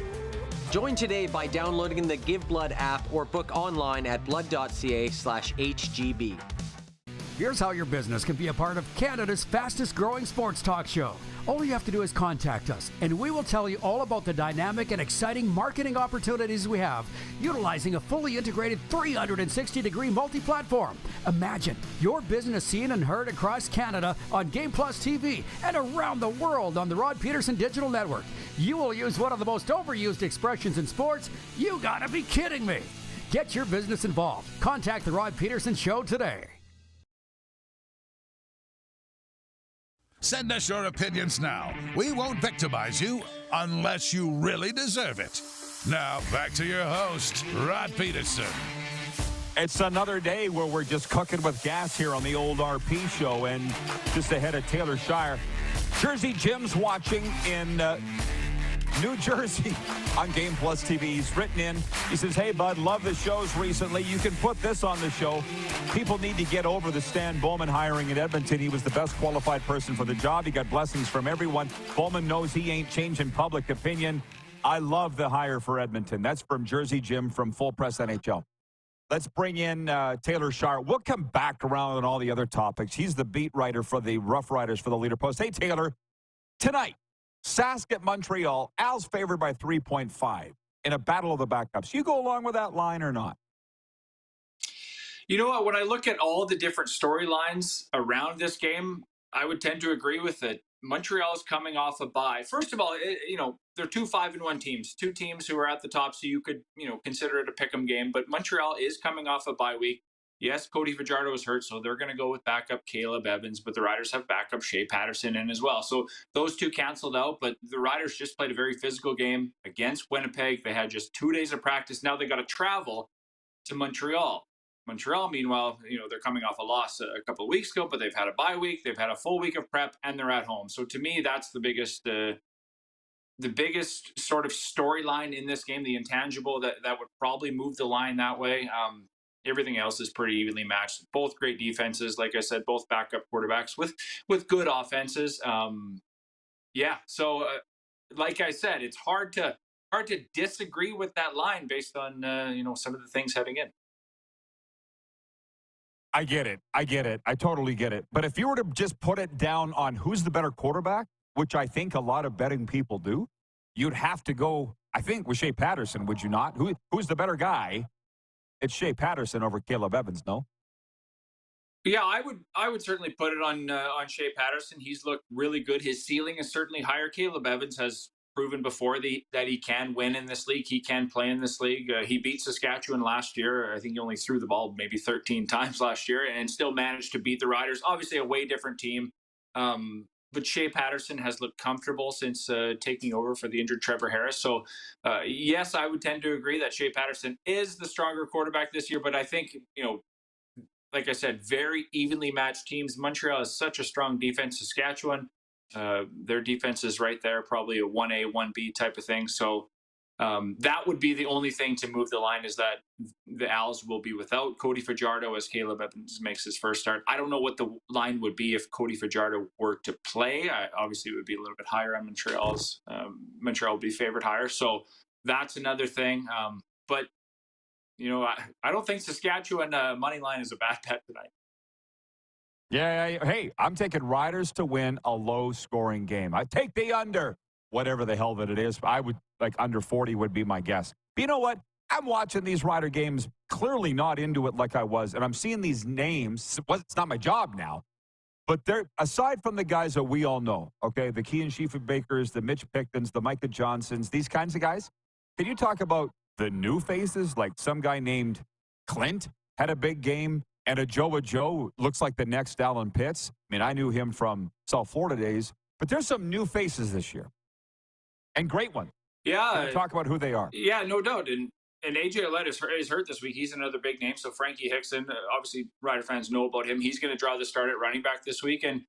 F: Join today by downloading the Give Blood app or book online at blood.ca/HGB.
L: Here's how your business can be a part of Canada's fastest growing sports talk show. All you have to do is contact us, and we will tell you all about the dynamic and exciting marketing opportunities we have, utilizing a fully integrated 360-degree multi-platform. Imagine your business seen and heard across Canada on Game Plus TV and around the world on the Rod Pedersen Digital Network. You will use one of the most overused expressions in sports. You gotta be kidding me. Get your business involved. Contact the Rod Pedersen Show today.
A: Send us your opinions now. We won't victimize you unless you really deserve it. Now, back to your host, Rod Pedersen.
B: It's another day where we're just cooking with gas here on the old RP show. And just ahead of Taylor Shire, Jersey Jim's watching in New Jersey on Game Plus TV. He's written in. He says, hey, bud, love the shows recently. You can put this on the show. People need to get over the Stan Bowman hiring in Edmonton. He was the best qualified person for the job. He got blessings from everyone. Bowman knows he ain't changing public opinion. I love the hire for Edmonton. That's from Jersey Jim from Full Press NHL. Let's bring in Taylor Shire. We'll come back around on all the other topics. He's the beat writer for the Roughriders for the Leader Post. Hey, Taylor, tonight, Sask at Montreal. Al's favored by 3.5 in a battle of the backups. You go along with that line or not?
R: You know what? When I look at all the different storylines around this game, I would tend to agree with it. Montreal is coming off a bye. First of all, they're 2 5-1 teams, two teams who are at the top, so you could, consider it a pick'em game. But Montreal is coming off a bye week. Yes, Cody Fajardo was hurt, so they're going to go with backup Caleb Evans, but the Riders have backup Shea Patterson in as well. So those two canceled out, but the Riders just played a very physical game against Winnipeg. They had just 2 days of practice. Now they got to travel to Montreal. Montreal, meanwhile, they're coming off a loss a couple of weeks ago, but they've had a bye week, they've had a full week of prep, and they're at home. So to me, that's the biggest sort of storyline in this game, the intangible that would probably move the line that way. Everything else is pretty evenly matched. Both great defenses, like I said, both backup quarterbacks with good offenses. So like I said, it's hard to disagree with that line based on some of the things heading in.
B: I get it. I totally get it. But if you were to just put it down on who's the better quarterback, which I think a lot of betting people do, you'd have to go, I think, with Shea Patterson, would you not? Who's the better guy? It's Shea Patterson over Caleb Evans, no?
R: Yeah, I would certainly put it on Shea Patterson. He's looked really good. His ceiling is certainly higher. Caleb Evans has proven before that he can win in this league. He can play in this league. He beat Saskatchewan last year. I think he only threw the ball maybe 13 times last year and still managed to beat the Riders. Obviously a way different team. But Shea Patterson has looked comfortable since taking over for the injured Trevor Harris. So, yes, I would tend to agree that Shea Patterson is the stronger quarterback this year. But I think, like I said, very evenly matched teams. Montreal is such a strong defense. Saskatchewan, their defense is right there, probably a 1A, 1B type of thing. So that would be the only thing to move the line, is that the Als will be without Cody Fajardo as Caleb Evans makes his first start. I don't know what the line would be if Cody Fajardo were to play. Obviously, it would be a little bit higher on Montreal's. Montreal would be favored higher. So that's another thing. But, I don't think Saskatchewan money line is a bad bet tonight.
B: Yeah. Hey, I'm taking Riders to win a low-scoring game. I take the under, whatever the hell that it is. I would under 40 would be my guess. But you know what? I'm watching these Rider games, clearly not into it like I was, and I'm seeing these names. It's not my job now, but they're, aside from the guys that we all know, okay, the Kean Schiefer-Bakers, the Mitch Picktons, the Micah Johnsons, these kinds of guys, can you talk about the new faces? Like some guy named Clint had a big game, and a Joe looks like the next Alan Pitts. I mean, I knew him from South Florida days, but there's some new faces this year, and great ones.
R: Yeah.
B: Talk about who they are.
R: Yeah, no doubt. And AJ Alouette is hurt this week. He's another big name. So Frankie Hickson, obviously Rider fans know about him. He's going to draw the start at running back this week. And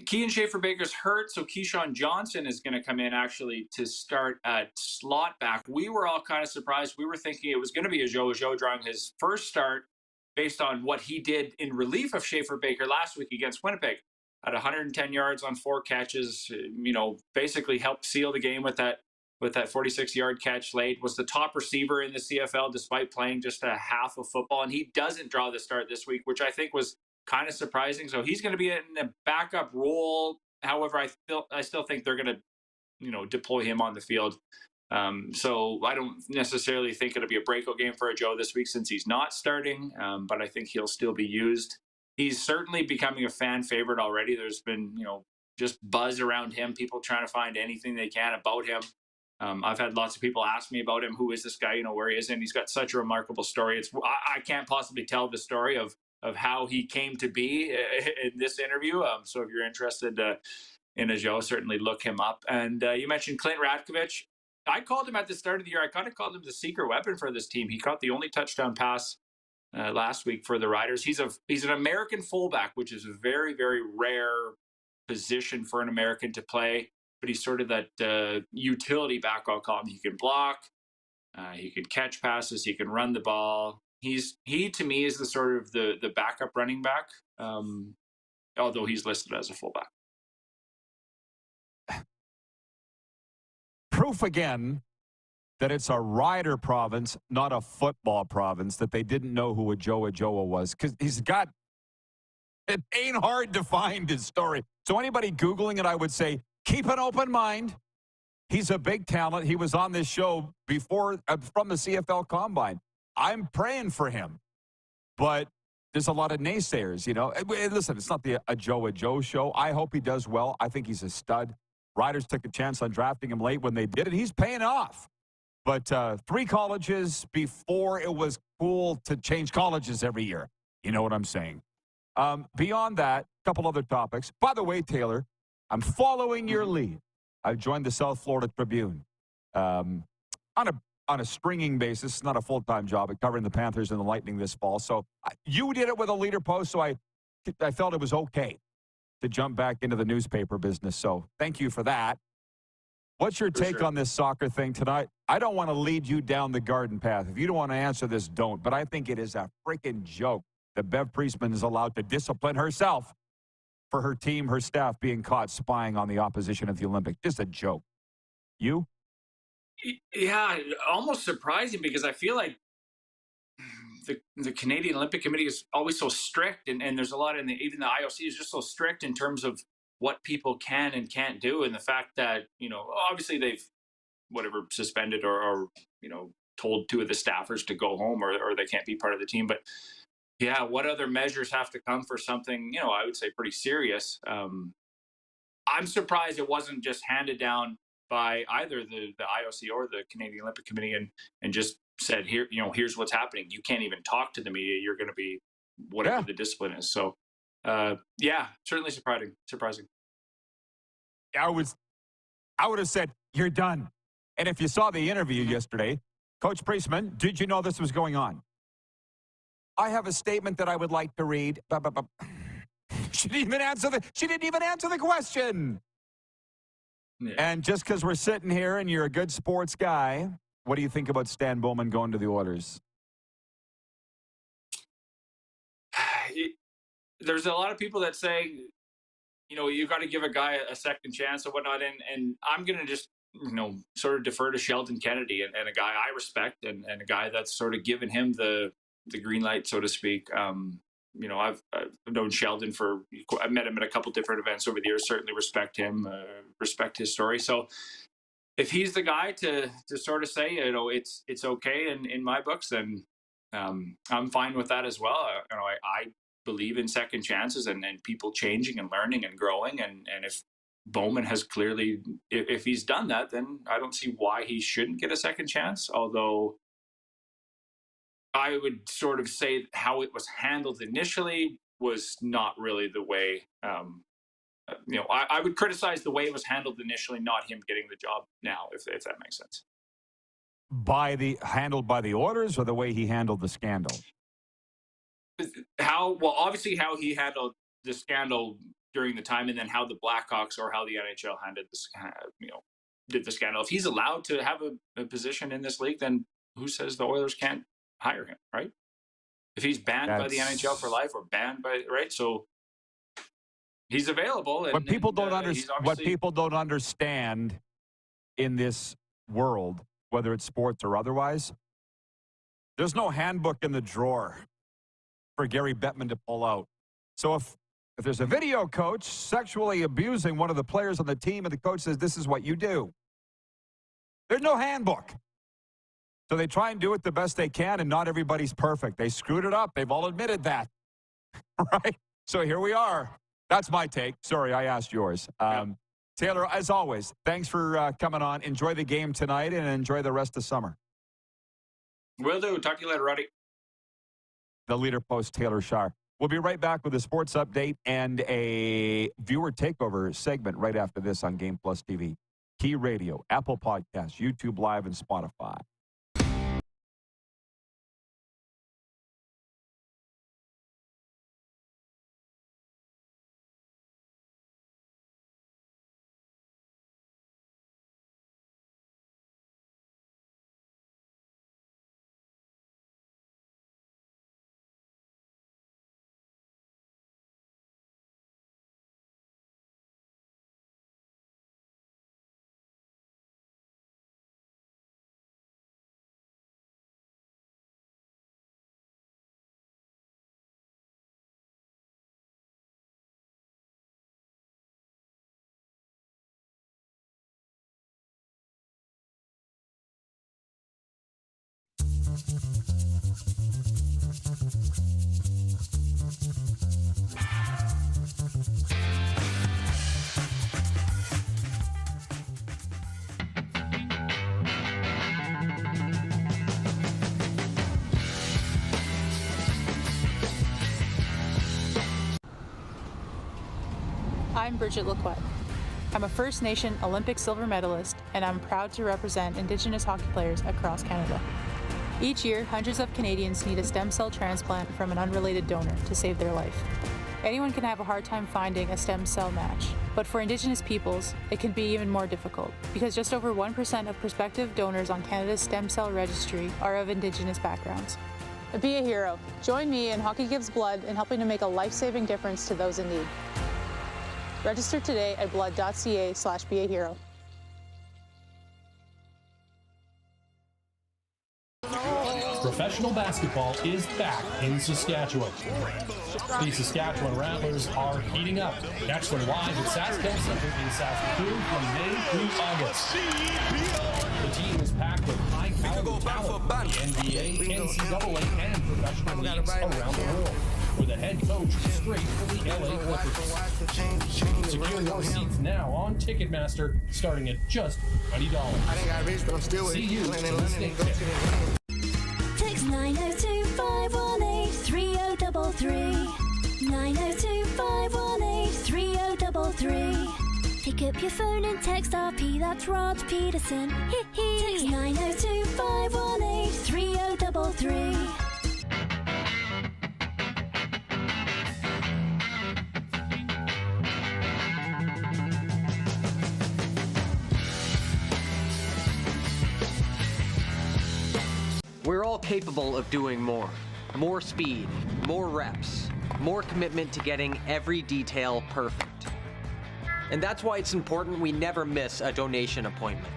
R: Kean Schiefer-Baker's hurt, so Keyshawn Johnson is going to come in actually to start at slot back. We were all kind of surprised. We were thinking it was going to be a Joe drawing his first start based on what he did in relief of Schiefer-Baker last week against Winnipeg. At 110 yards on 4 catches, basically helped seal the game with that 46-yard catch late, was the top receiver in the CFL despite playing just a half of football. And he doesn't draw the start this week, which I think was kind of surprising. So he's going to be in a backup role. However, I still think they're going to, deploy him on the field. So I don't necessarily think it'll be a breakout game for a Joe this week since he's not starting, but I think he'll still be used. He's certainly becoming a fan favorite already. There's been, just buzz around him, people trying to find anything they can about him. I've had lots of people ask me about him. Who is this guy? Where he is? And he's got such a remarkable story. I can't possibly tell the story of how he came to be in this interview. So if you're interested in a Joe, certainly look him up. And you mentioned Clint Ratkovich. I called him at the start of the year. I kind of called him the secret weapon for this team. He caught the only touchdown pass last week for the Riders. He's an American fullback, which is a very, very rare position for an American to play. But he's sort of that utility back, I'll call him. He can block, he can catch passes, he can run the ball. He to me is the sort of the backup running back, although he's listed as a fullback.
B: Proof again that it's a Rider province, not a football province, that they didn't know who Ajoa was. Because it ain't hard to find his story. So anybody Googling it, I would say, keep an open mind. He's a big talent. He was on this show before from the CFL Combine. I'm praying for him. But there's a lot of naysayers, you know. Listen, it's not the Ajoa Joe show. I hope he does well. I think he's a stud. Riders took a chance on drafting him late when they did, and he's paying off. But 3 colleges before it was cool to change colleges every year. You know what I'm saying? Beyond that, a couple other topics. By the way, Taylor, I'm following your lead. I've joined the South Florida Tribune on a stringing basis, not a full-time job, at covering the Panthers and the Lightning this fall. So you did it with a leader post, so I felt it was okay to jump back into the newspaper business. So thank you for that. What's your take on this soccer thing tonight? I don't want to lead you down the garden path. If you don't want to answer this, don't. But I think it is a freaking joke that Bev Priestman is allowed to discipline herself for her team, her staff being caught spying on the opposition at the Olympics. Just a joke. You?
R: Yeah, almost surprising because I feel like the Canadian Olympic Committee is always so strict, and there's a lot in even the IOC is just so strict in terms of what people can and can't do, and the fact that, you know, obviously they've suspended or you know, told 2 of the staffers to go home or they can't be part of the team. But yeah, what other measures have to come for something, you know, I would say pretty serious? I'm surprised it wasn't just handed down by either the IOC or the Canadian Olympic Committee and just said, here, you know, here's what's happening. You can't even talk to the media. You're going to be whatever the discipline is. So yeah, certainly surprising.
B: I would have said, you're done. And if you saw the interview yesterday, Coach Priestman, did you know this was going on? I have a statement that I would like to read. She didn't even answer the question. Yeah. And just because we're sitting here and you're a good sports guy, what do you think about Stan Bowman going to the Oilers?
R: There's a lot of people that say, you know, you got to give a guy a second chance or whatnot. And I'm going to just, you know, sort of defer to Sheldon Kennedy and a guy I respect and a guy that's sort of given him the green light, so to speak. You know, I've known Sheldon I've met him at a couple different events over the years, certainly respect him, respect his story. So if he's the guy to sort of say, you know, it's okay in my books, then I'm fine with that as well. You know, I believe in second chances and people changing and learning and growing. And if Bowman has clearly, if he's done that, then I don't see why he shouldn't get a second chance. Although I would sort of say how it was handled initially was not really the way, you know, I would criticize the way it was handled initially, not him getting the job now, if that makes sense.
B: Handled by the Oilers or the way he handled the scandal?
R: Obviously how he handled the scandal during the time, and then how the Blackhawks or how the NHL handled this, you know, did the scandal. If he's allowed to have a position in this league, then who says the Oilers can't hire him, right? If he's banned by the NHL for life or banned by, right? So he's available. And,
B: what people don't understand in this world, whether it's sports or otherwise, there's no handbook in the drawer for Gary Bettman to pull out. So if there's a video coach sexually abusing one of the players on the team and the coach says, this is what you do, there's no handbook. So they try and do it the best they can, and not everybody's perfect. They screwed it up. They've all admitted that. Right? So here we are. That's my take. Sorry, I asked yours. Taylor, as always, thanks for coming on. Enjoy the game tonight and enjoy the rest of summer.
R: Will do. Talk to you later, Roddy.
B: The leader post, Taylor Shire. We'll be right back with a sports update and a viewer takeover segment right after this on Game Plus TV, Key Radio, Apple Podcasts, YouTube Live, and Spotify.
S: I'm Bridget Laquette. I'm a First Nation Olympic silver medalist, and I'm proud to represent Indigenous hockey players across Canada. Each year, hundreds of Canadians need a stem cell transplant from an unrelated donor to save their life. Anyone can have a hard time finding a stem cell match, but for Indigenous peoples, it can be even more difficult because just over 1% of prospective donors on Canada's stem cell registry are of Indigenous backgrounds. Be a hero. Join me in Hockey Gives Blood in helping to make a life-saving difference to those in need. Register today at blood.ca/beahero.
T: Professional basketball is back in Saskatchewan. The Saskatchewan Rattlers are heating up. Catch them live at Saskatchewan Center in Saskatoon from May through August. The team is packed with high-caliber talent from the NBA, NCAA, and professional leagues around the world, with a head coach straight from the LA Clippers. Secure your seats now on Ticketmaster, starting at just $20. See you in the state.
K: Text 902-518-3033. 902-518-3033. Pick up your phone and text RP, that's Rod Pedersen. Text 902-518-3033.
F: We're all capable of doing more. More speed, more reps, more commitment to getting every detail perfect. And that's why it's important we never miss a donation appointment.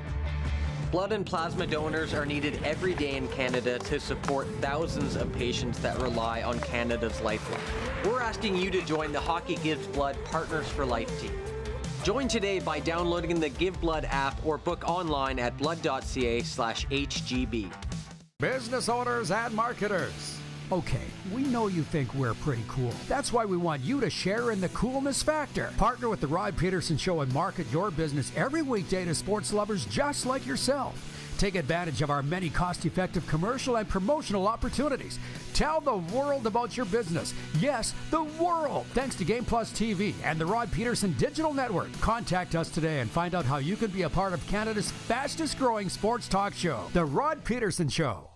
F: Blood and plasma donors are needed every day in Canada to support thousands of patients that rely on Canada's lifeline. We're asking you to join the Hockey Gives Blood Partners for Life team. Join today by downloading the Give Blood app or book online at blood.ca/HGB.
L: Business owners and marketers. Okay, we know you think we're pretty cool. That's why we want you to share in the coolness factor. Partner with the Rod Pedersen Show and market your business every weekday to sports lovers just like yourself. Take advantage of our many cost-effective commercial and promotional opportunities. Tell the world about your business. Yes, the world. Thanks to Game Plus TV and the Rod Pedersen Digital Network. Contact us today and find out how you can be a part of Canada's fastest-growing sports talk show, The Rod Pedersen Show.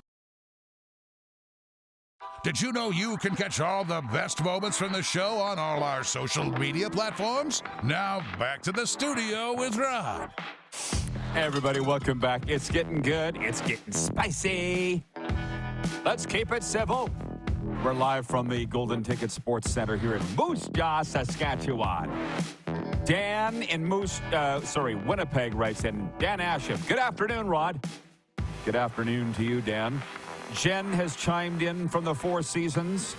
A: Did you know you can catch all the best moments from the show on all our social media platforms? Now, back to the studio with Rod.
B: Hey everybody, welcome back. It's getting good. It's getting spicy. Let's keep it civil. We're live from the Golden Ticket Sports Center here in Moose Jaw, Saskatchewan. Dan in Winnipeg writes in, Dan Asham. Good afternoon, Rod. Good afternoon to you, Dan. Jen has chimed in from the Four Seasons.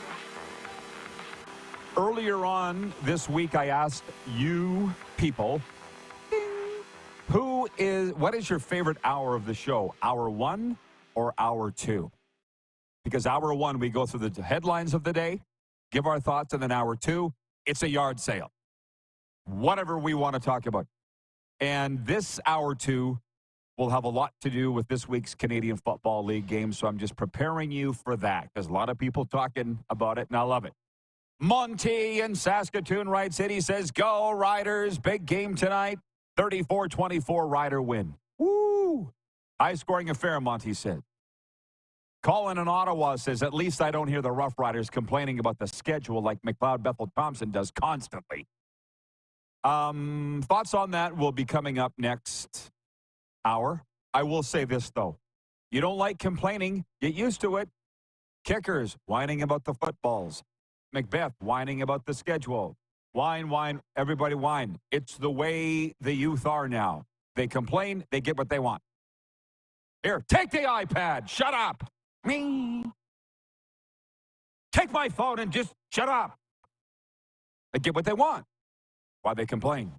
B: Earlier on this week, I asked you people, what is your favorite hour of the show? Hour 1 or hour 2? Because hour 1, we go through the headlines of the day, give our thoughts, and then hour 2, it's a yard sale. Whatever we want to talk about. And this hour 2 will have a lot to do with this week's Canadian Football League game, so I'm just preparing you for that, because a lot of people talking about it, and I love it. Monty in Saskatoon writes in, he says, go Riders, big game tonight, 34-24 Rider win. Woo! High-scoring affair, Monty said. Colin in Ottawa says, at least I don't hear the Roughriders complaining about the schedule like McLeod Bethel Thompson does constantly. Thoughts on that will be coming up next hour. I will say this, though. You don't like complaining, get used to it. Kickers whining about the footballs. Macbeth whining about the schedule. Whine, everybody whine. It's the way the youth are now. They complain, they get what they want. Here, take the iPad, shut up. Me. Take my phone and just shut up. They get what they want. Why they complain.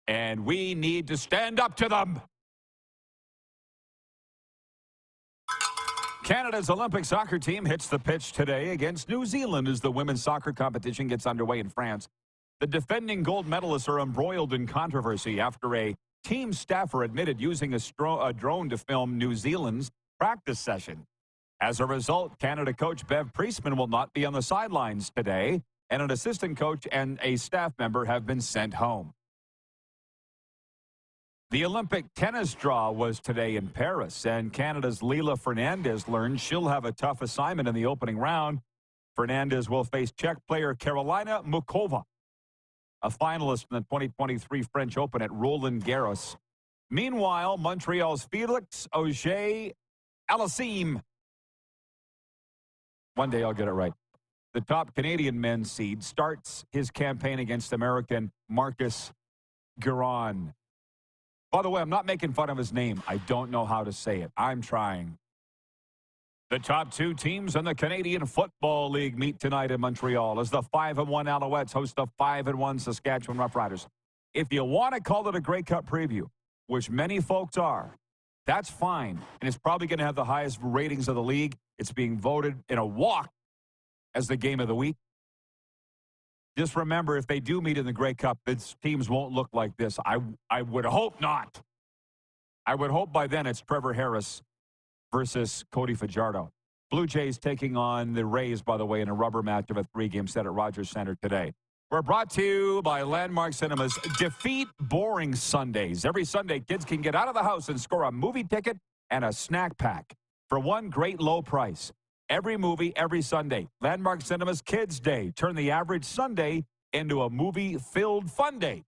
B: And we need to stand up to them. Canada's Olympic soccer team hits the pitch today against New Zealand as the women's soccer competition gets underway in France. The defending gold medalists are embroiled in controversy after a team staffer admitted using a drone to film New Zealand's practice session. As a result, Canada coach Bev Priestman will not be on the sidelines today and an assistant coach and a staff member have been sent home. The Olympic tennis draw was today in Paris, and Canada's Leila Fernandez learned she'll have a tough assignment in the opening round. Fernandez will face Czech player Karolina Mukova, a finalist in the 2023 French Open at Roland Garros. Meanwhile, Montreal's Felix Auger-Aliassime. One day I'll get it right. The top Canadian men's seed starts his campaign against American Marcus Giron. By the way, I'm not making fun of his name. I don't know how to say it. I'm trying. The top two teams in the Canadian Football League meet tonight in Montreal as the 5-1 Alouettes host the 5-1 Saskatchewan Roughriders. If you want to call it a Grey Cup preview, which many folks are, that's fine. And it's probably going to have the highest ratings of the league. It's being voted in a walk as the game of the week. Just remember, if they do meet in the Grey Cup, its teams won't look like this. I would hope not. I would hope by then it's Trevor Harris versus Cody Fajardo. Blue Jays taking on the Rays, by the way, in a rubber match of a 3-game set at Rogers Centre today. We're brought to you by Landmark Cinemas. Defeat boring Sundays. Every Sunday, kids can get out of the house and score a movie ticket and a snack pack for one great low price. Every movie, every Sunday. Landmark Cinemas Kids Day. Turn the average Sunday into a movie-filled fun day.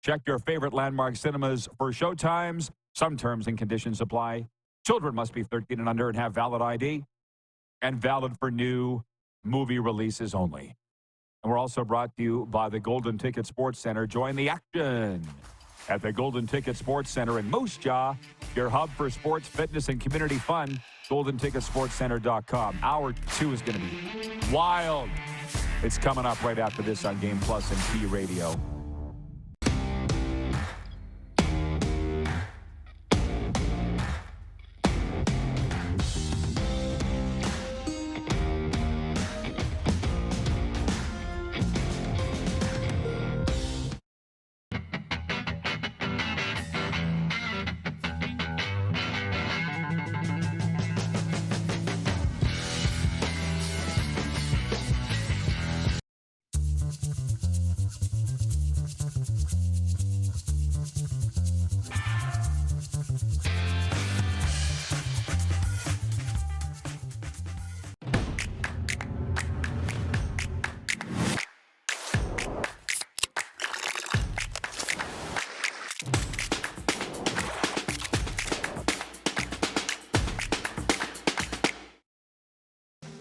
B: Check your favorite Landmark Cinemas for showtimes. Some terms and conditions apply. Children must be 13 and under and have valid ID. And valid for new movie releases only. And we're also brought to you by the Golden Ticket Sports Center. Join the action at the Golden Ticket Sports Center in Moose Jaw, your hub for sports, fitness, and community fun. GoldenTicketSportsCenter.com. Hour 2 is going to be wild. It's coming up right after this on Game Plus and P Radio.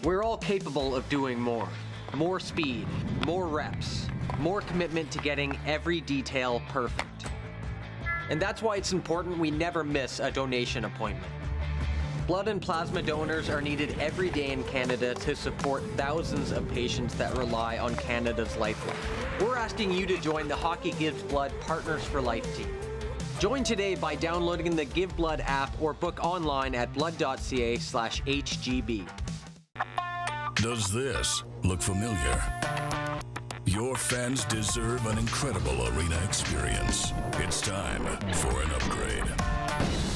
F: We're all capable of doing more. More speed, more reps, more commitment to getting every detail perfect. And that's why it's important we never miss a donation appointment. Blood and plasma donors are needed every day in Canada to support thousands of patients that rely on Canada's lifeline. We're asking you to join the Hockey Gives Blood Partners for Life team. Join today by downloading the Give Blood app or book online at blood.ca/HGB.
Q: Does this look familiar? Your fans deserve an incredible arena experience. It's time for an upgrade.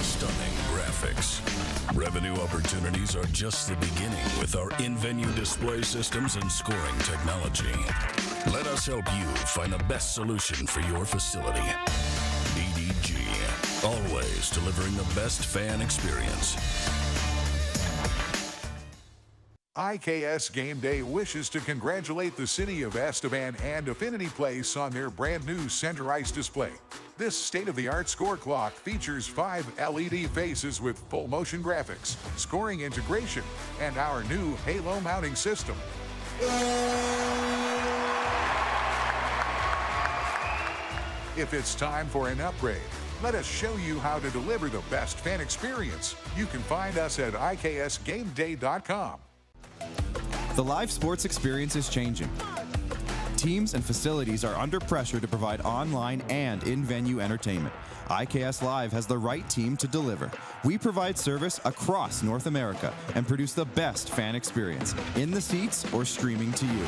Q: Stunning graphics. Revenue opportunities are just the beginning with our in-venue display systems and scoring technology. Let us help you find the best solution for your facility. EDG, always delivering the best fan experience.
M: IKS Game Day wishes to congratulate the city of Estevan and Affinity Place on their brand new center ice display. This state-of-the-art score clock features 5 LED faces with full motion graphics, scoring integration, and our new halo mounting system. If it's time for an upgrade, let us show you how to deliver the best fan experience. You can find us at IKSGameDay.com.
P: The live sports experience is changing. Teams and facilities are under pressure to provide online and in-venue entertainment. IKS Live has the right team to deliver. We provide service across North America and produce the best fan experience, in the seats or streaming to you.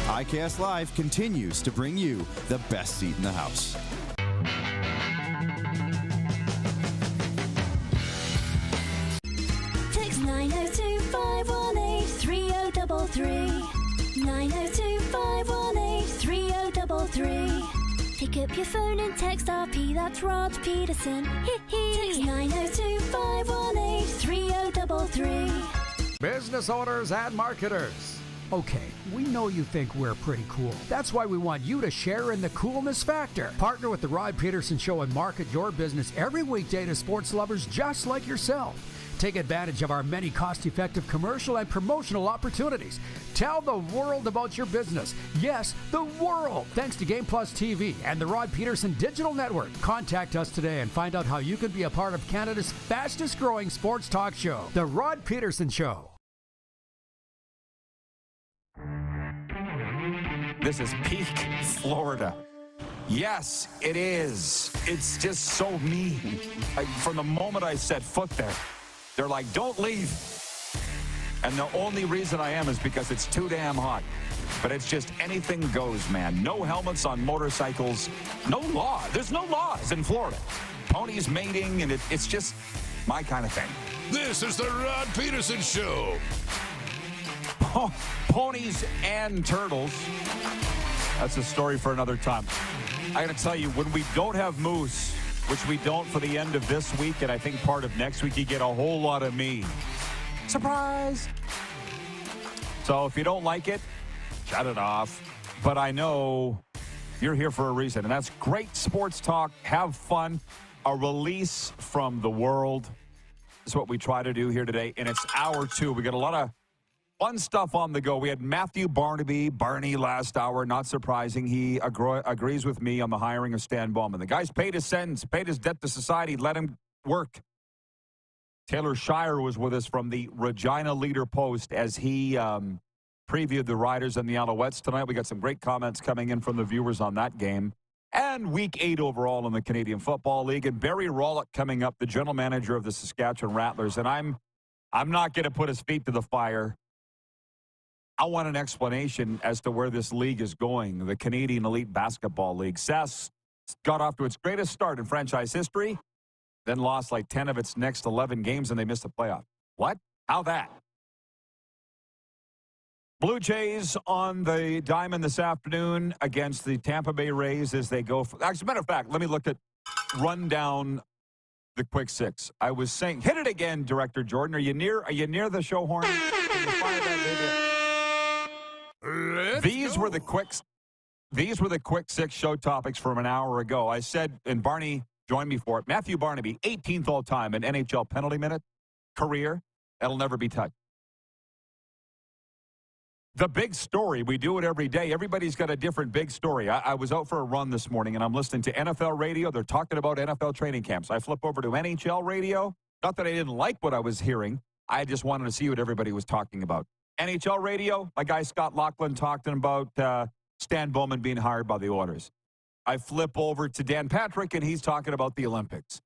P: IKS Live continues to bring you the best seat in the house.
K: Pick up your phone and text RP, that's Rod Pedersen. Text 902-518-3033.
L: Business owners and marketers. Okay, we know you think we're pretty cool. That's why we want you to share in the coolness factor. Partner with the Rod Pedersen Show and market your business every weekday to sports lovers just like yourself. Take advantage of our many cost-effective commercial and promotional opportunities. Tell the world about your business. Yes, the world. Thanks to Game Plus TV and the Rod Pedersen Digital Network. Contact us today and find out how you can be a part of Canada's fastest-growing sports talk show, The Rod Pedersen Show.
B: This is peak Florida. Yes, it is. It's just so mean. From the moment I set foot there, they're like, don't leave. And the only reason I am is because it's too damn hot. But it's just anything goes, man. No helmets on motorcycles. No law. There's no laws in Florida. Ponies mating, and it's just my kind of thing.
A: This is the Rod Pedersen Show.
B: Ponies and turtles. That's a story for another time. I got to tell you, when we don't have moose, which we don't for the end of this week, and I think part of next week, you get a whole lot of me. Surprise! So if you don't like it, shut it off. But I know you're here for a reason, and that's great sports talk. Have fun. A release from the world is what we try to do here today, and it's hour two. We got a lot of fun stuff on the go. We had Matthew Barney last hour. Not surprising. He agrees with me on the hiring of Stan Bowman. The guy's paid his sentence, paid his debt to society, let him work. Taylor Shire was with us from the Regina Leader Post as he previewed the Riders and the Alouettes tonight. We got some great comments coming in from the viewers on that game. And Week 8 overall in the Canadian Football League. And Barry Rawlyk coming up, the general manager of the Saskatchewan Rattlers. And I'm not going to put his feet to the fire. I want an explanation as to where this league is going, the Canadian Elite Basketball League. Sask got off to its greatest start in franchise history, then lost like 10 of its next 11 games, and they missed the playoff. What? How that? Blue Jays on the diamond this afternoon against the Tampa Bay Rays as they go. As a matter of fact, let me run down the quick six. I was saying, hit it again, Director Jordan. Are you near the show horn? Can you fire that baby? These were the quick six show topics from an hour ago. I said, and Barney joined me for it, Matthew Barnaby, 18th all-time in NHL penalty minute career. That'll never be touched. The big story, we do it every day. Everybody's got a different big story. I was out for a run this morning, and I'm listening to NFL radio. They're talking about NFL training camps. I flip over to NHL radio. Not that I didn't like what I was hearing. I just wanted to see what everybody was talking about. NHL radio, my guy Scott Laughlin talking about Stan Bowman being hired by the Oilers. I flip over to Dan Patrick, and he's talking about the Olympics.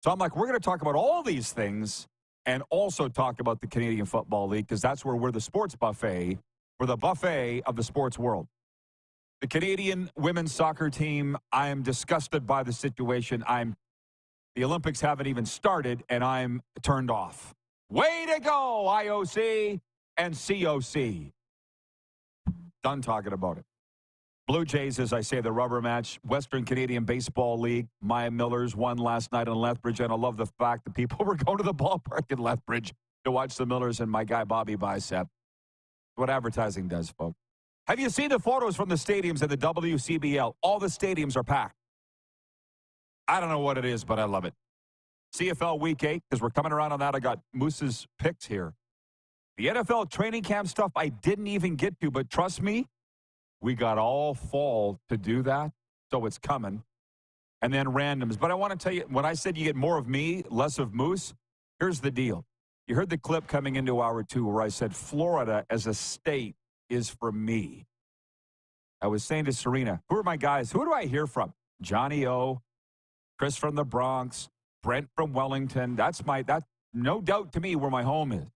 B: So I'm like, we're going to talk about all these things and also talk about the Canadian Football League because that's where we're the sports buffet. We're the buffet of the sports world. The Canadian women's soccer team, I am disgusted by the situation. The Olympics haven't even started, and I'm turned off. Way to go, IOC and COC. Done talking about it. Blue Jays, as I say, the rubber match. Western Canadian Baseball League. Maya Millers won last night in Lethbridge, and I love the fact that people were going to the ballpark in Lethbridge to watch the Millers and my guy Bobby Bicep. What advertising does, folks. Have you seen the photos from the stadiums at the WCBL? All the stadiums are packed. I don't know what it is, but I love it. CFL Week 8, because we're coming around on that. I got Moose's picks here. The NFL training camp stuff I didn't even get to, but trust me, we got all fall to do that, so it's coming. And then randoms. But I want to tell you, when I said you get more of me, less of Moose, here's the deal. You heard the clip coming into hour two where I said Florida as a state is for me. I was saying to Serena, who are my guys? Who do I hear from? Johnny O, Chris from the Bronx, Brent from Wellington. That's no doubt to me where my home is.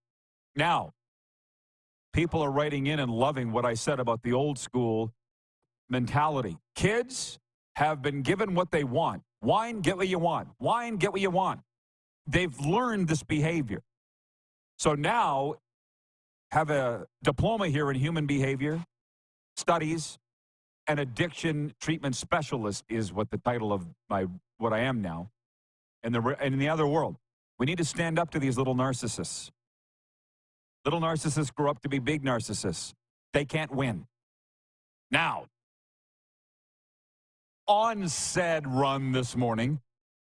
B: Now, people are writing in and loving what I said about the old school mentality. Kids have been given what they want. Wine, get what you want. Wine, get what you want. They've learned this behavior. So now, have a diploma here in human behavior, studies, an addiction treatment specialist is what the title of what I am now in the other world. We need to stand up to these little narcissists. Little narcissists grow up to be big narcissists. They can't win. Now, on said run this morning,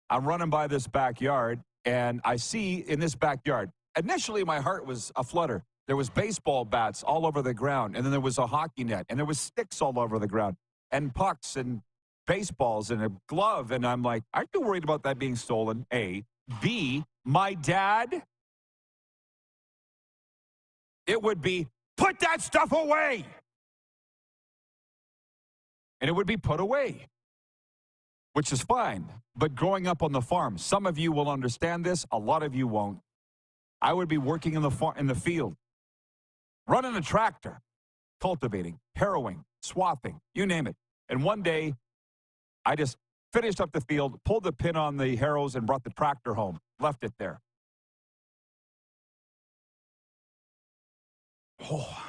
B: I'm running by this backyard, and I see in this backyard, initially my heart was a flutter. There was baseball bats all over the ground, and then there was a hockey net, and there was sticks all over the ground, and pucks and baseballs and a glove, and I'm like, aren't you worried about that being stolen? A. B, my dad, it would be, put that stuff away. And it would be put away, which is fine. But growing up on the farm, some of you will understand this, a lot of you won't. I would be working in the field, running a tractor, cultivating, harrowing, swathing, you name it. And one day, I just finished up the field, pulled the pin on the harrows, and brought the tractor home, left it there. Oh.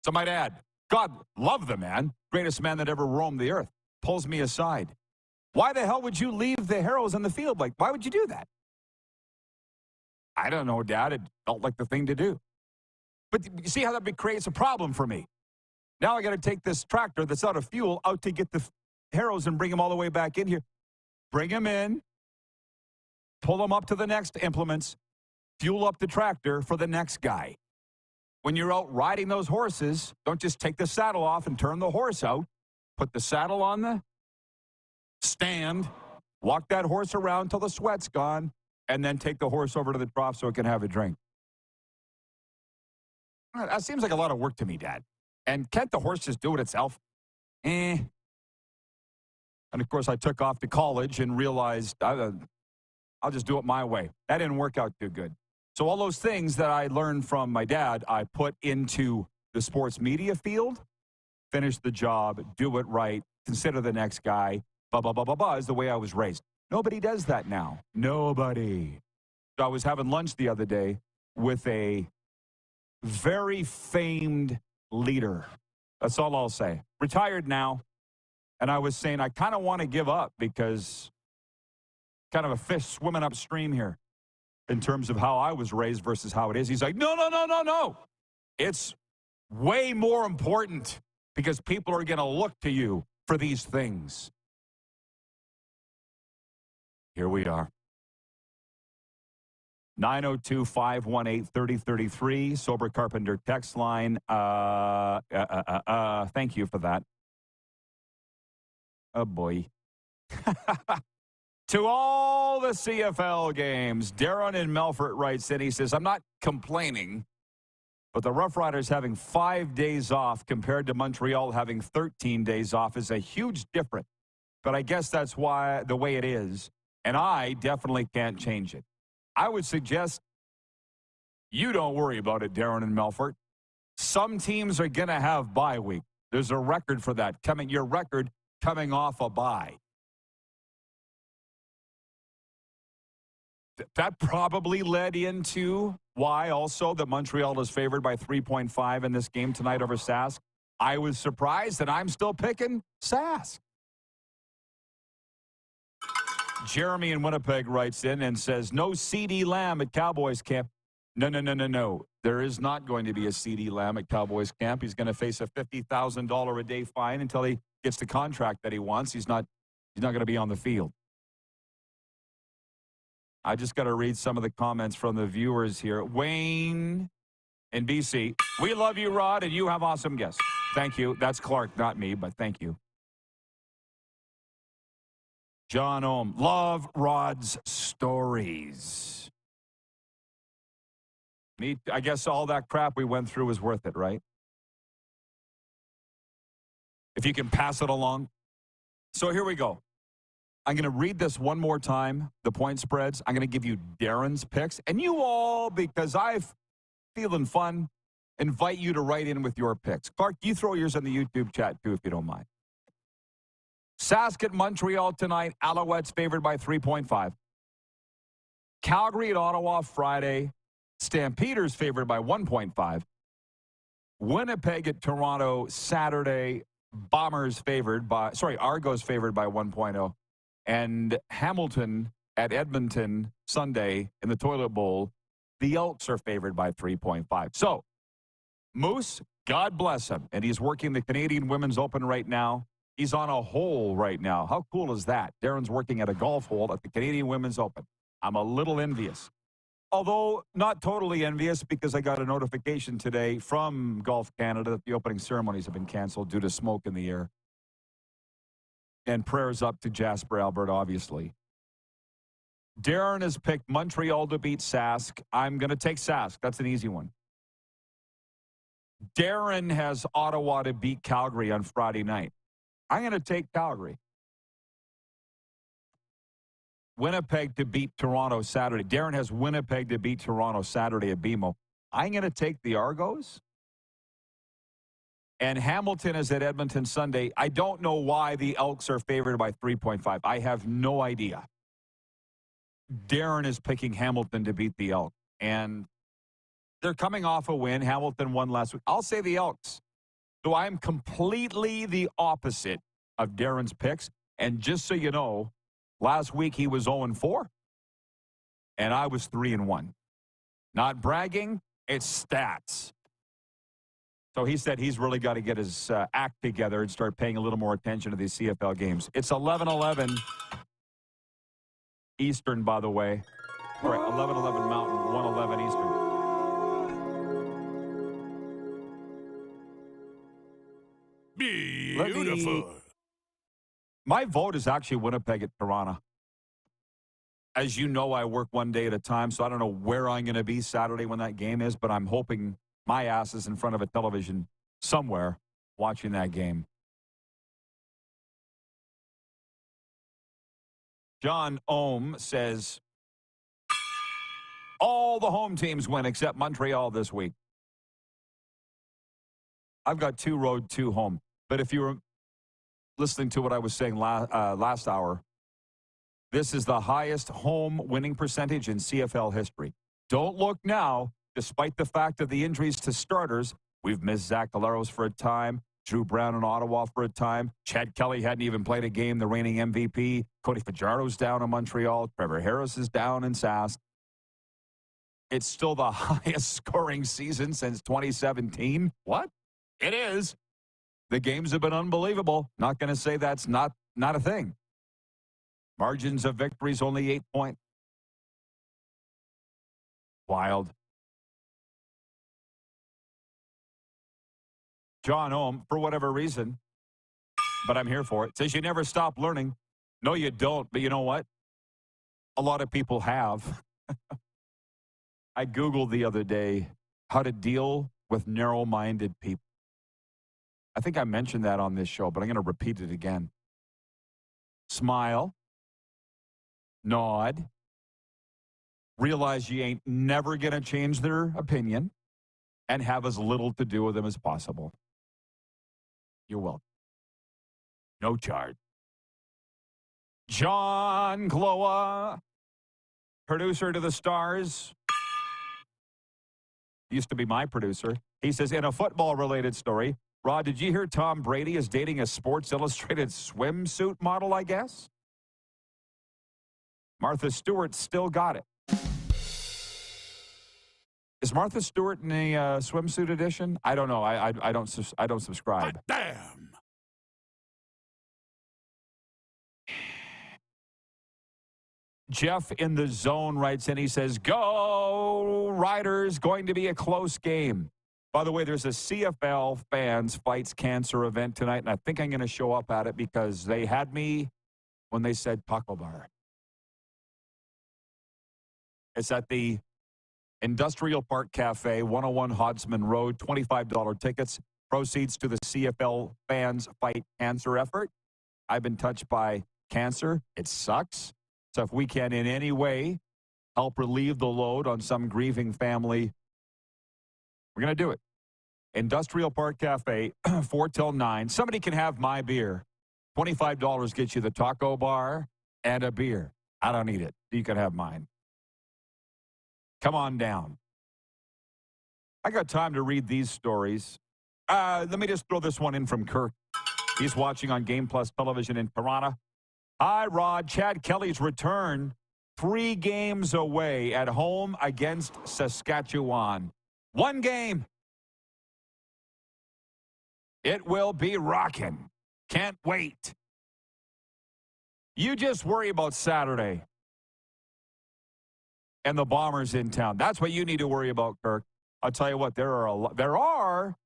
B: So my dad, God love the man, greatest man that ever roamed the earth, pulls me aside. Why the hell would you leave the harrows in the field? Like, why would you do that? I don't know, Dad. It felt like the thing to do. But you see how that creates a problem for me. Now I got to take this tractor that's out of fuel out to get the harrows and bring them all the way back in here. Bring them in, pull them up to the next implements, fuel up the tractor for the next guy. When you're out riding those horses, don't just take the saddle off and turn the horse out. Put the saddle on the stand, walk that horse around till the sweat's gone, and then take the horse over to the trough so it can have a drink. That seems like a lot of work to me, Dad. And can't the horse just do it itself? And of course, I took off to college and realized I'll just do it my way. That didn't work out too good. So all those things that I learned from my dad, I put into the sports media field, finish the job, do it right, consider the next guy, is the way I was raised. Nobody does that now. Nobody. So I was having lunch the other day with a very famed leader. That's all I'll say. Retired now. And I was saying, I kind of want to give up because kind of a fish swimming upstream here in terms of how I was raised versus how it is. He's like, no. It's way more important because people are going to look to you for these things. Here we are. 902-518-3033, Sober Carpenter text line. Thank you for that. Oh, boy. To all the CFL games, Darren in Melfort writes in, he says, I'm not complaining, but the Roughriders having 5 days off compared to Montreal having 13 days off is a huge difference. But I guess that's why the way it is, and I definitely can't change it. I would suggest you don't worry about it, Darren in Melfort. Some teams are going to have bye week. There's a record for that. Your record coming off a bye. That probably led into why also that Montreal is favored by 3.5 in this game tonight over Sask. I was surprised that I'm still picking Sask. Jeremy in Winnipeg writes in and says, no CD Lamb at Cowboys camp. No. There is not going to be a CD Lamb at Cowboys camp. He's going to face a $50,000 a day fine until he gets the contract that he wants. He's not going to be on the field. I just got to read some of the comments from the viewers here. Wayne in BC. We love you, Rod, and you have awesome guests. Thank you. That's Clark, not me, but thank you. John Ohm. Love Rod's stories. I guess all that crap we went through was worth it, right? If you can pass it along. So here we go. I'm going to read this one more time, the point spreads. I'm going to give you Darren's picks. And you all, because I'm feeling fun, invite you to write in with your picks. Clark, you throw yours in the YouTube chat, too, if you don't mind. Sask at Montreal tonight. Alouettes favored by 3.5. Calgary at Ottawa Friday. Stampeders favored by 1.5. Winnipeg at Toronto Saturday. Argos favored by 1.0. And Hamilton at Edmonton Sunday in the Toilet Bowl, the Elks are favored by 3.5. So, Moose, God bless him. And he's working the Canadian Women's Open right now. He's on a hole right now. How cool is that? Darren's working at a golf hole at the Canadian Women's Open. I'm a little envious. Although not totally envious, because I got a notification today from Golf Canada that the opening ceremonies have been canceled due to smoke in the air. And prayers up to Jasper, Alberta, obviously. Darren has picked Montreal to beat Sask. I'm going to take Sask. That's an easy one. Darren has Ottawa to beat Calgary on Friday night. I'm going to take Calgary. Winnipeg to beat Toronto Saturday. Darren has Winnipeg to beat Toronto Saturday at BMO. I'm going to take the Argos. And Hamilton is at Edmonton Sunday. I don't know why the Elks are favored by 3.5. I have no idea. Darren is picking Hamilton to beat the Elks. And they're coming off a win. Hamilton won last week. I'll say the Elks. So I'm completely the opposite of Darren's picks. And just so you know, last week he was 0-4. And I was 3-1. Not bragging, it's stats. So he said he's really got to get his act together and start paying a little more attention to these CFL games. It's 11:11 Eastern, by the way. All right, 11:11 Mountain, 1:11 Eastern.
A: Beautiful.
B: My vote is actually Winnipeg at Toronto. As you know, I work one day at a time, so I don't know where I'm going to be Saturday when that game is, but I'm hoping my ass is in front of a television somewhere watching that game. John Ohm says, all the home teams win except Montreal this week. I've got 2 road, 2 home. But if you were listening to what I was saying last hour, this is the highest home winning percentage in CFL history. Don't look now. Despite the fact of the injuries to starters, we've missed Zach Delaros for a time, Drew Brown in Ottawa for a time. Chad Kelly hadn't even played a game, the reigning MVP. Cody Fajardo's down in Montreal. Trevor Harris is down in Sask. It's still the highest scoring season since 2017. What? It is. The games have been unbelievable. Not going to say that's not a thing. Margins of victories only 8 points. Wild. John Ohm, for whatever reason, but I'm here for it, says you never stop learning. No, you don't, but you know what? A lot of people have. I Googled the other day how to deal with narrow-minded people. I think I mentioned that on this show, but I'm going to repeat it again. Smile. Nod. Realize you ain't never going to change their opinion and have as little to do with them as possible. You're welcome. No charge. John Cloa, producer to the Stars. Used to be my producer. He says, in a football-related story, Rod, did you hear Tom Brady is dating a Sports Illustrated swimsuit model, I guess? Martha Stewart still got it. Is Martha Stewart in a swimsuit edition? I don't know. I don't subscribe.
A: Damn.
B: Jeff in the zone writes in. He says, "Go Riders! Going to be a close game." By the way, there's a CFL Fans Fights Cancer event tonight, and I think I'm going to show up at it because they had me when they said Taco Bar. It's at the Industrial Park Cafe, 101 Hodgsman Road, $25 tickets. Proceeds to the CFL Fans Fight Cancer effort. I've been touched by cancer. It sucks. So if we can in any way help relieve the load on some grieving family, we're going to do it. Industrial Park Cafe, 4 till 9. Somebody can have my beer. $25 gets you the taco bar and a beer. I don't need it. You can have mine. Come on down. I got time to read these stories. Let me just throw this one in from Kirk. He's watching on Game Plus television in Toronto. Hi, Rod. Chad Kelly's return 3 games away at home against Saskatchewan. 1 game. It will be rocking. Can't wait. You just worry about Saturday and the Bombers in town. That's what you need to worry about, Kirk. I'll tell you what, there are,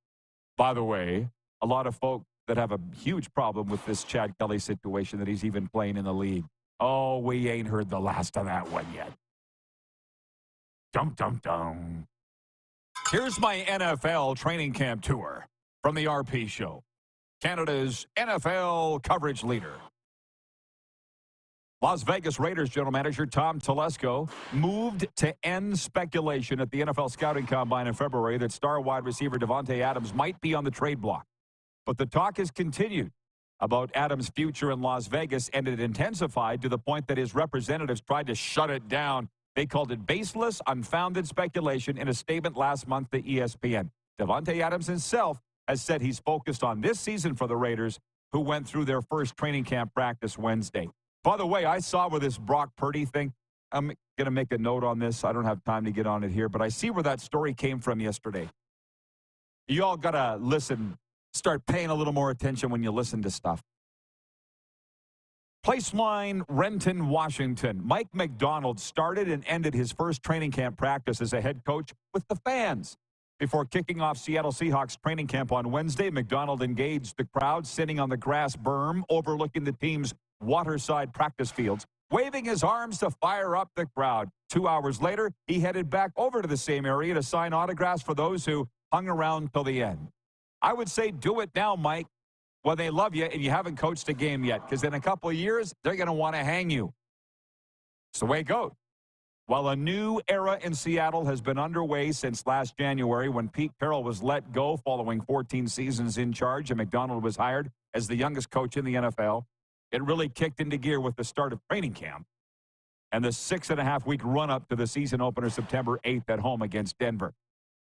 B: by the way, a lot of folk that have a huge problem with this Chad Kelly situation that he's even playing in the league. Oh, we ain't heard the last of that one yet. Dum, dum, dum. Here's my NFL training camp tour from the RP Show, Canada's NFL coverage leader. Las Vegas Raiders general manager Tom Telesco moved to end speculation at the NFL scouting combine in February that star wide receiver Davante Adams might be on the trade block. But the talk has continued about Adams' future in Las Vegas, and it intensified to the point that his representatives tried to shut it down. They called it baseless, unfounded speculation in a statement last month to ESPN. Davante Adams himself has said he's focused on this season for the Raiders, who went through their first training camp practice Wednesday. By the way, I saw with this Brock Purdy thing, I'm going to make a note on this. I don't have time to get on it here, but I see where that story came from yesterday. You all got to listen, start paying a little more attention when you listen to stuff. Placeline, Renton, Washington. Mike McDonald started and ended his first training camp practice as a head coach with the fans. Before kicking off Seattle Seahawks training camp on Wednesday, McDonald engaged the crowd sitting on the grass berm overlooking the team's waterside practice fields, waving his arms to fire up the crowd. 2 hours later, he headed back over to the same area to sign autographs for those who hung around till the end. I would say do it now, Mike, when they love you and you haven't coached a game yet, because in a couple of years, they're going to want to hang you. It's the way it goes. While a new era in Seattle has been underway since last January when Pete Carroll was let go following 14 seasons in charge and McDonald was hired as the youngest coach in the NFL, it really kicked into gear with the start of training camp and the 6.5-week run-up to the season opener September 8th at home against Denver.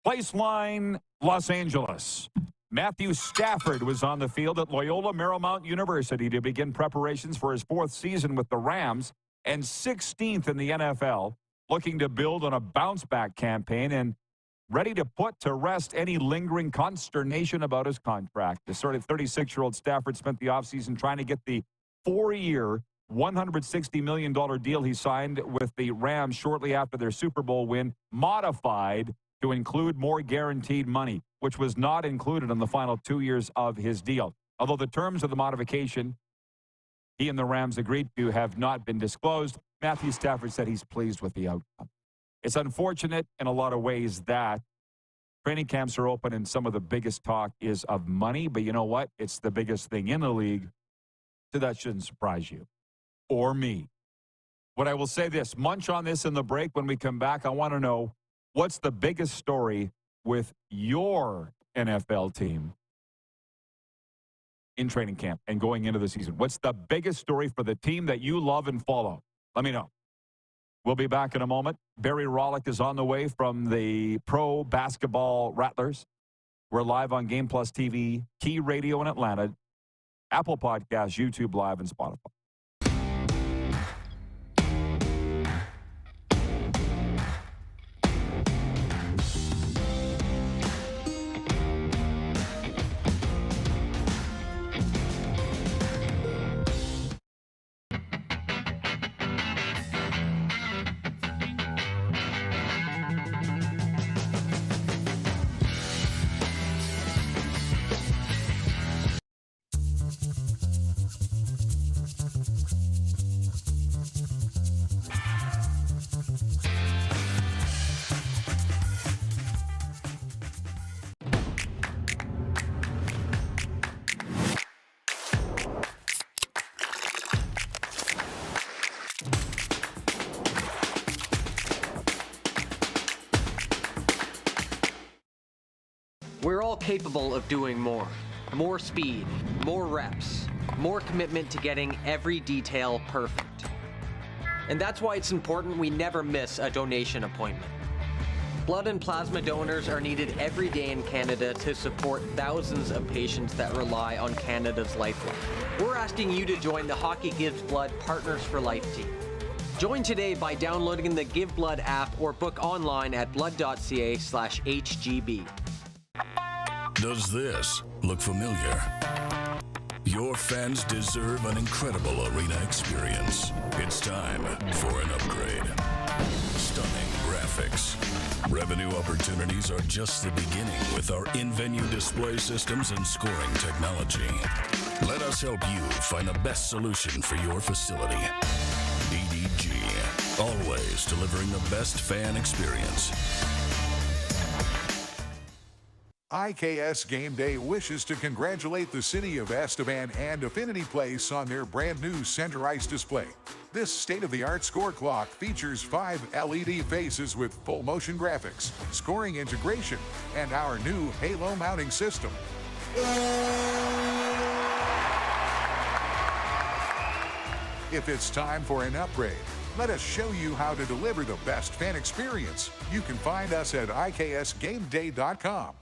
B: Placeline, Los Angeles. Matthew Stafford was on the field at Loyola Marymount University to begin preparations for his 4th season with the Rams and 16th in the NFL, looking to build on a bounce-back campaign and ready to put to rest any lingering consternation about his contract. The sort of 36-year-old Stafford spent the offseason trying to get the 4-year, $160 million deal he signed with the Rams shortly after their Super Bowl win modified to include more guaranteed money, which was not included in the final 2 years of his deal. Although the terms of the modification he and the Rams agreed to have not been disclosed, Matthew Stafford said he's pleased with the outcome. It's unfortunate in a lot of ways that training camps are open and some of the biggest talk is of money, but you know what? It's the biggest thing in the league. So that shouldn't surprise you or me. What I will say this, munch on this in the break. When we come back, I want to know what's the biggest story with your NFL team in training camp and going into the season. What's the biggest story for the team that you love and follow? Let me know. We'll be back in a moment. Barry Rawlyk is on the way from the pro basketball Rattlers. We're live on Game Plus TV, Key Radio in Atlanta, Apple Podcasts, YouTube Live, and Spotify.
F: We're all capable of doing more. More speed, more reps, more commitment to getting every detail perfect. And that's why it's important we never miss a donation appointment. Blood and plasma donors are needed every day in Canada to support thousands of patients that rely on Canada's lifeline. We're asking you to join the Hockey Gives Blood Partners for Life team. Join today by downloading the Give Blood app or book online at blood.ca/HGB.
Q: Does this look familiar? Your fans deserve an incredible arena experience. It's time for an upgrade. Stunning graphics. Revenue opportunities are just the beginning with our in-venue display systems and scoring technology. Let us help you find the best solution for your facility. EDG, always delivering the best fan experience.
M: IKS Game Day wishes to congratulate the city of Estevan and Affinity Place on their brand new center ice display. This state-of-the-art score clock features 5 LED faces with full motion graphics, scoring integration, and our new halo mounting system. If it's time for an upgrade, let us show you how to deliver the best fan experience. You can find us at iksgameday.com.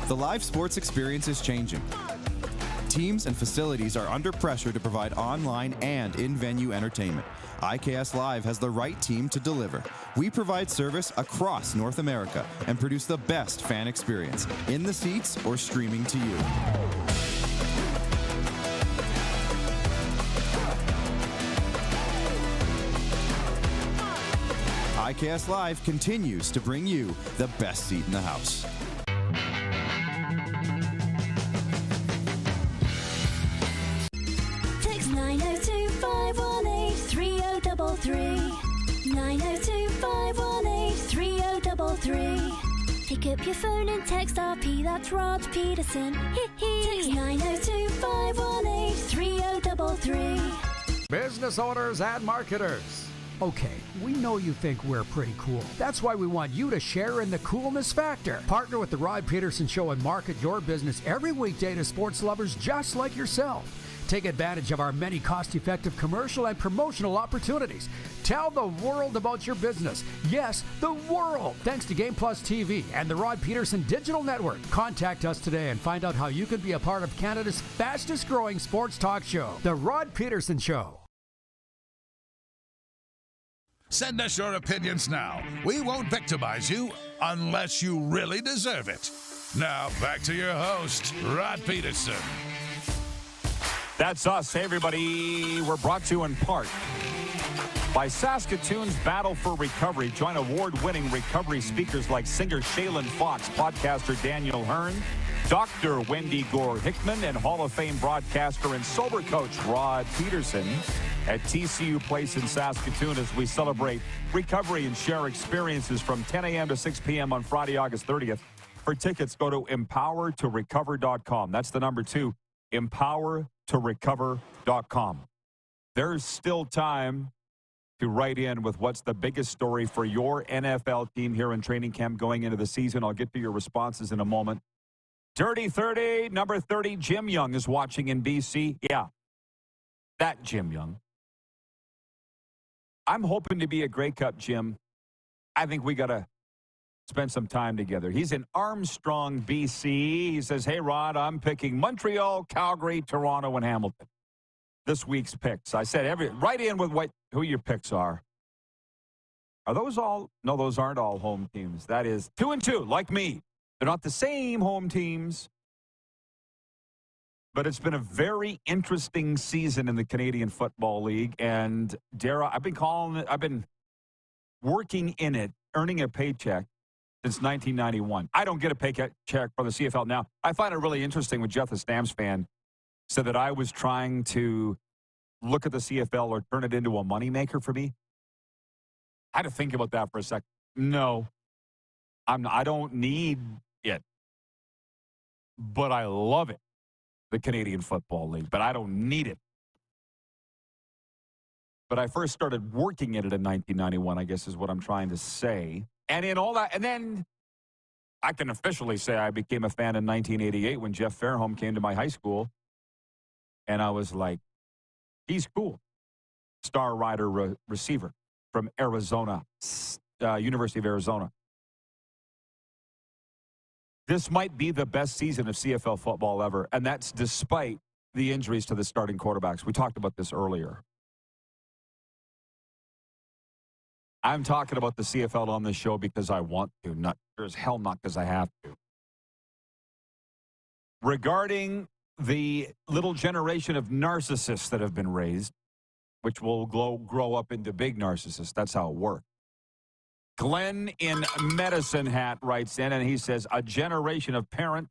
P: The live sports experience is changing. Teams and facilities are under pressure to provide online and in-venue entertainment. IKS Live has the right team to deliver. We provide service across North America and produce the best fan experience, in the seats or streaming to you. IKS Live continues to bring you the best seat in the house.
K: Text 902-518-3033. 902-518-3033. Pick up your phone and text RP, that's Rod Pedersen. Text 902-518-3033.
L: Business owners and marketers. Okay, we know you think we're pretty cool. That's why we want you to share in the coolness factor. Partner with the Rod Pedersen Show and market your business every weekday to sports lovers just like yourself. Take advantage of our many cost-effective commercial and promotional opportunities. Tell the world about your business. Yes, the world. Thanks to Game Plus TV and the Rod Pedersen Digital Network. Contact us today and find out how you can be a part of Canada's fastest-growing sports talk show, The Rod Pedersen Show.
A: Send us your opinions now. We won't victimize you unless you really deserve it. Now, back to your host, Rod Pedersen.
B: That's us. Hey, everybody. We're brought to you in part by Saskatoon's Battle for Recovery. Join award-winning recovery speakers like singer Shaylin Fox, podcaster Daniel Hearn, Dr. Wendy Gore-Hickman, and Hall of Fame broadcaster and sober coach Rod Pedersen at TCU Place in Saskatoon as we celebrate recovery and share experiences from 10 a.m. to 6 p.m. on Friday, August 30th. For tickets, go to empowertorecover.com. That's the number 2, empowertorecover.com. There's still time to write in with what's the biggest story for your NFL team here in training camp going into the season. I'll get to your responses in a moment. Dirty 30, number 30, Jim Young is watching in BC. Yeah, that Jim Young. I'm hoping to be a Grey Cup, Jim. I think we got to spend some time together. He's in Armstrong, BC. He says, hey, Rod, I'm picking Montreal, Calgary, Toronto, and Hamilton. This week's picks. I said, write in with who your picks are. Are those all? No, those aren't all home teams. That is 2 and 2, like me. They're not the same home teams. But it's been a very interesting season in the Canadian Football League. And Dara, I've been working in it, earning a paycheck since 1991. I don't get a paycheck from the CFL now. I find it really interesting when Jeff, the Stamps fan, said that I was trying to look at the CFL or turn it into a moneymaker for me. I had to think about that for a second. No, I don't need it. But I love it. The Canadian Football League, but I don't need it. But I first started working in it in 1991, I guess is what I'm trying to say. And in all that, and then I can officially say I became a fan in 1988 when Jeff Fairholm came to my high school. And I was like, he's cool. Star Rider receiver from Arizona, University of Arizona. This might be the best season of CFL football ever, and that's despite the injuries to the starting quarterbacks. We talked about this earlier. I'm talking about the CFL on this show because I want to, not as hell not because I have to. Regarding the little generation of narcissists that have been raised, which will grow up into big narcissists. That's how it works. Glenn in Medicine Hat writes in, and he says, a generation of parents,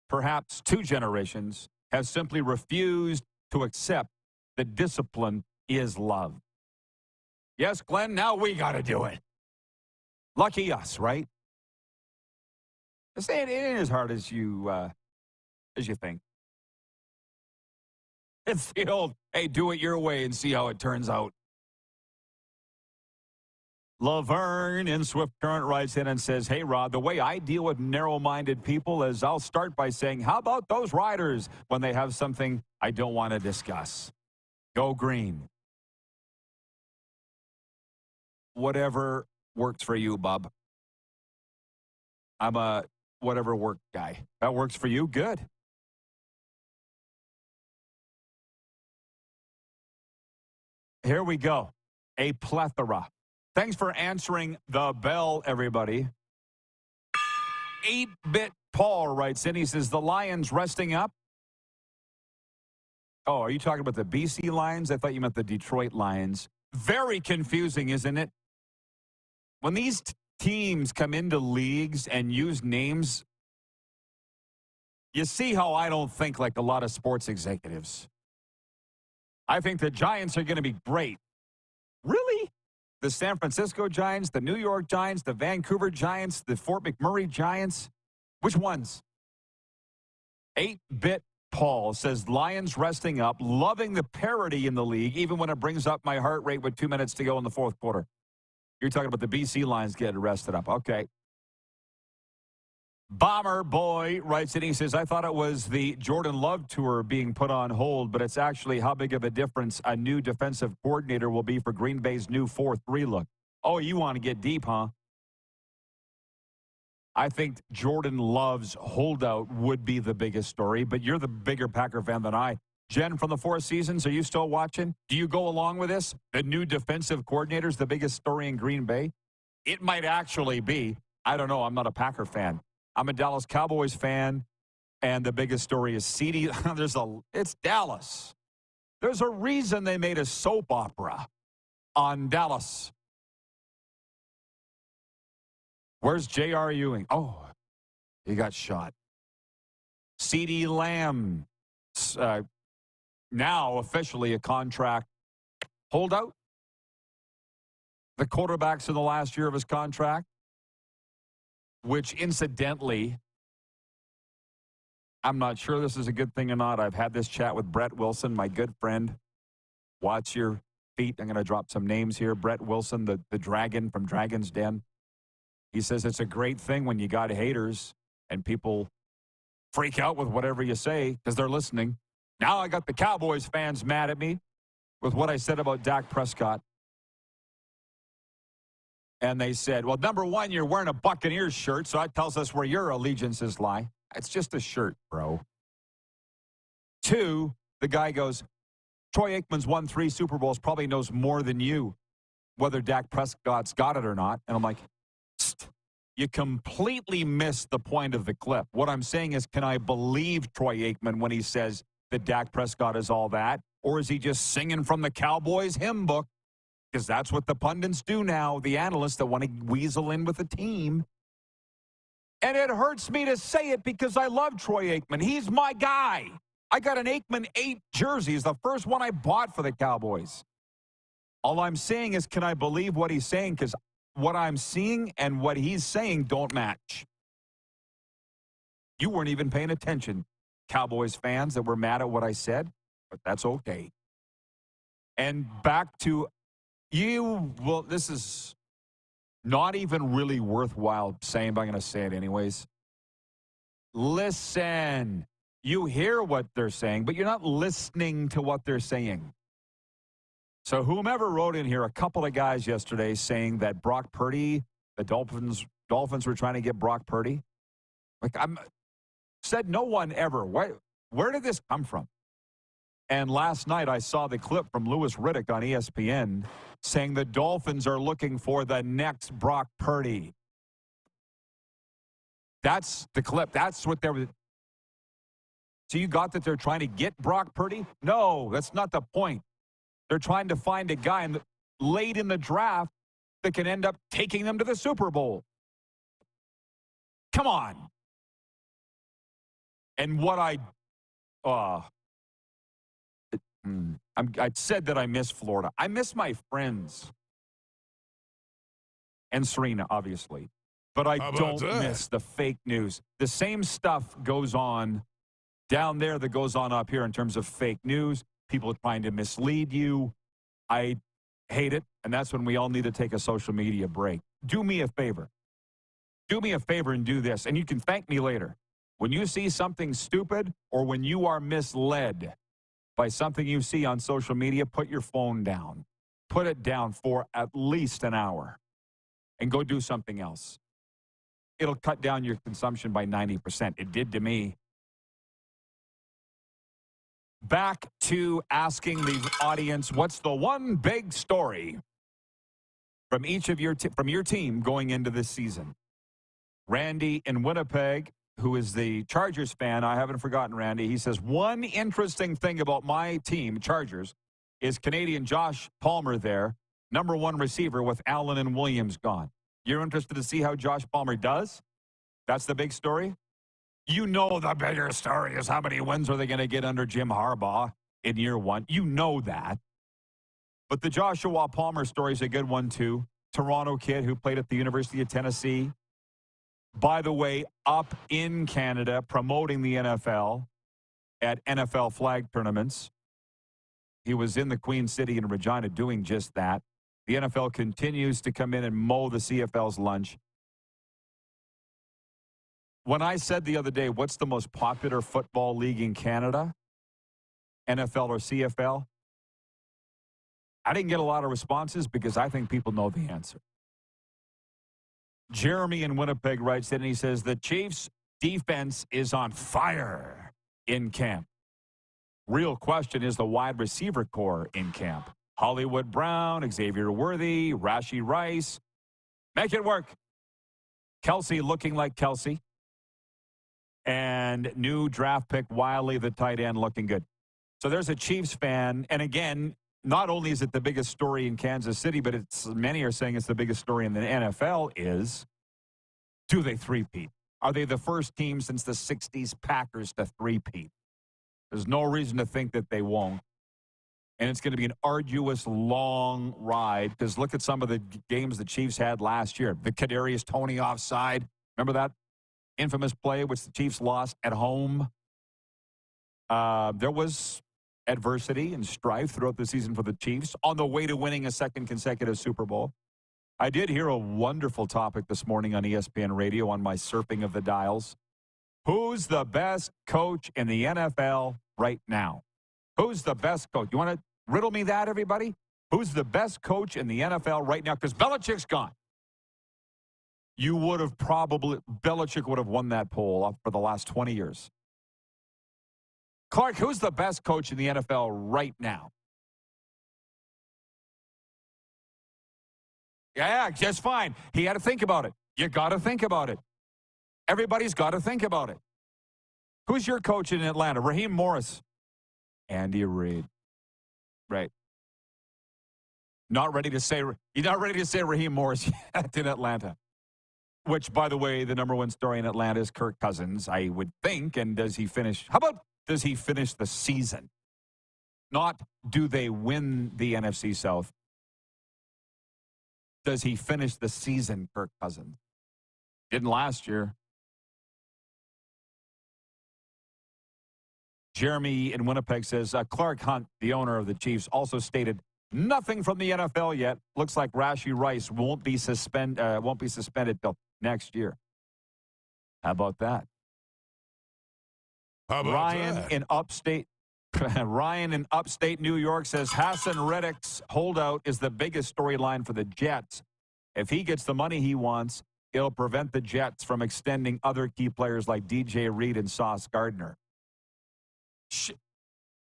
B: perhaps 2 generations, have simply refused to accept that discipline is love. Yes, Glenn, now we got to do it. Lucky us, right? It ain't as hard as you think. It's the old, hey, do it your way and see how it turns out. Laverne in Swift Current writes in and says, hey, Rod, the way I deal with narrow-minded people is I'll start by saying, how about those riders when they have something I don't want to discuss? Go green. Whatever works for you, bub. I'm a whatever work guy. That works for you? Good. Here we go. A plethora. Thanks for answering the bell, everybody. 8-Bit Paul writes in. He says, the Lions resting up. Oh, are you talking about the BC Lions? I thought you meant the Detroit Lions. Very confusing, isn't it? When these teams come into leagues and use names, you see how I don't think like a lot of sports executives. I think the Giants are going to be great. Really? The San Francisco Giants, the New York Giants, the Vancouver Giants, the Fort McMurray Giants? Which ones? 8-Bit Paul says, Lions resting up, loving the parity in the league, even when it brings up my heart rate with 2 minutes to go in the fourth quarter. You're talking about the BC Lions getting rested up. Okay. Bomber Boy writes in, he says, I thought it was the Jordan Love tour being put on hold, but it's actually how big of a difference a new defensive coordinator will be for Green Bay's new 4-3 look. Oh, you want to get deep, huh? I think Jordan Love's holdout would be the biggest story, but you're the bigger Packer fan than I. Jen from the Four Seasons, are you still watching? Do you go along with this? The new defensive coordinator's the biggest story in Green Bay? It might actually be. I don't know. I'm not a Packer fan. I'm a Dallas Cowboys fan, and the biggest story is CD. It's Dallas. There's a reason they made a soap opera on Dallas. Where's J.R. Ewing? Oh, he got shot. CD Lamb, now officially a contract holdout. The quarterback's in the last year of his contract, which incidentally, I'm not sure this is a good thing or not. I've had this chat with Brett Wilson, my good friend. Watch your feet. I'm going to drop some names here. Brett Wilson, the dragon from Dragon's Den. He says it's a great thing when you got haters and people freak out with whatever you say because they're listening. Now I got the Cowboys fans mad at me with what I said about Dak Prescott. And they said, well, number one, you're wearing a Buccaneers shirt, so that tells us where your allegiances lie. It's just a shirt, bro. 2, the guy goes, Troy Aikman's won 3 Super Bowls, probably knows more than you, whether Dak Prescott's got it or not. And I'm like, you completely missed the point of the clip. What I'm saying is, can I believe Troy Aikman when he says that Dak Prescott is all that? Or is he just singing from the Cowboys hymn book? Because that's what the pundits do now, the analysts that want to weasel in with the team. And it hurts me to say it because I love Troy Aikman. He's my guy. I got an Aikman 8 jersey. It's the first one I bought for the Cowboys. All I'm saying is, can I believe what he's saying? Because what I'm seeing and what he's saying don't match. You weren't even paying attention, Cowboys fans that were mad at what I said, but that's okay. And back to you, well, this is not even really worthwhile saying, but I'm going to say it anyways. Listen. You hear what they're saying, but you're not listening to what they're saying. So whomever wrote in here, a couple of guys yesterday saying that Brock Purdy, the Dolphins were trying to get Brock Purdy. Said no one ever. Where did this come from? And last night I saw the clip from Louis Riddick on ESPN saying the Dolphins are looking for the next Brock Purdy. That's the clip. That's what they're... So you got that they're trying to get Brock Purdy? No, that's not the point. They're trying to find a guy late in the draft that can end up taking them to the Super Bowl. Come on. And what I said that I miss Florida. I miss my friends. And Serena, obviously. But I don't miss the fake news. The same stuff goes on down there that goes on up here in terms of fake news. People trying to mislead you. I hate it. And that's when we all need to take a social media break. Do me a favor. Do me a favor and do this. And you can thank me later. When you see something stupid or when you are misled by something you see on social media, put your phone down. Put it down for at least an hour and go do something else. It'll cut down your consumption by 90%. It did to me. Back to asking the audience, what's the one big story from each of your team going into this season? Randy in Winnipeg, who is the Chargers fan, I haven't forgotten Randy. He says, one interesting thing about my team, Chargers, is Canadian Josh Palmer there, number one receiver with Allen and Williams gone. You're interested to see how Josh Palmer does? That's the big story? You know the bigger story is how many wins are they going to get under Jim Harbaugh in year one. You know that. But the Joshua Palmer story is a good one, too. Toronto kid who played at the University of Tennessee. By the way, up in Canada, promoting the NFL at NFL flag tournaments. He was in the Queen City in Regina doing just that. The NFL continues to come in and mow the CFL's lunch. When I said the other day, what's the most popular football league in Canada? NFL or CFL? I didn't get a lot of responses because I think people know the answer. Jeremy in Winnipeg writes in and he says, the Chiefs' defense is on fire in camp. Real question is the wide receiver core in camp. Hollywood Brown, Xavier Worthy, Rashee Rice. Make it work. Kelsey looking like Kelsey. And new draft pick Wiley, the tight end, looking good. So there's a Chiefs fan. And again, not only is it the biggest story in Kansas City, but many are saying it's the biggest story in the NFL is, do they three-peat? Are they the first team since the 60s Packers to three-peat? There's no reason to think that they won't. And it's going to be an arduous, long ride because look at some of the games the Chiefs had last year. The Kadarius Toney offside. Remember that infamous play which the Chiefs lost at home? There was adversity and strife throughout the season for the Chiefs on the way to winning a second consecutive Super Bowl. I did hear a wonderful topic this morning on ESPN Radio on my surfing of the dials. Who's the best coach in the NFL right now? Who's the best coach? You want to riddle me that, everybody? Who's the best coach in the NFL right now? Because Belichick's gone. Belichick would have won that poll for the last 20 years. Clark, who's the best coach in the NFL right now? Yeah, just fine. He had to think about it. You got to think about it. Everybody's got to think about it. Who's your coach in Atlanta? Raheem Morris. Andy Reid. Right. You're not ready to say Raheem Morris yet in Atlanta. Which, by the way, the number one story in Atlanta is Kirk Cousins, I would think. And does he finish? How about does he finish the season? Not do they win the NFC South. Does he finish the season, Kirk Cousins? Didn't last year. Jeremy in Winnipeg says, Clark Hunt, the owner of the Chiefs, also stated nothing from the NFL yet. Looks like Rashee Rice won't be suspended till next year. How about that? Ryan in upstate New York says Hassan Reddick's holdout is the biggest storyline for the Jets. If he gets the money he wants, It'll prevent the Jets from extending other key players like DJ Reed and Sauce Gardner.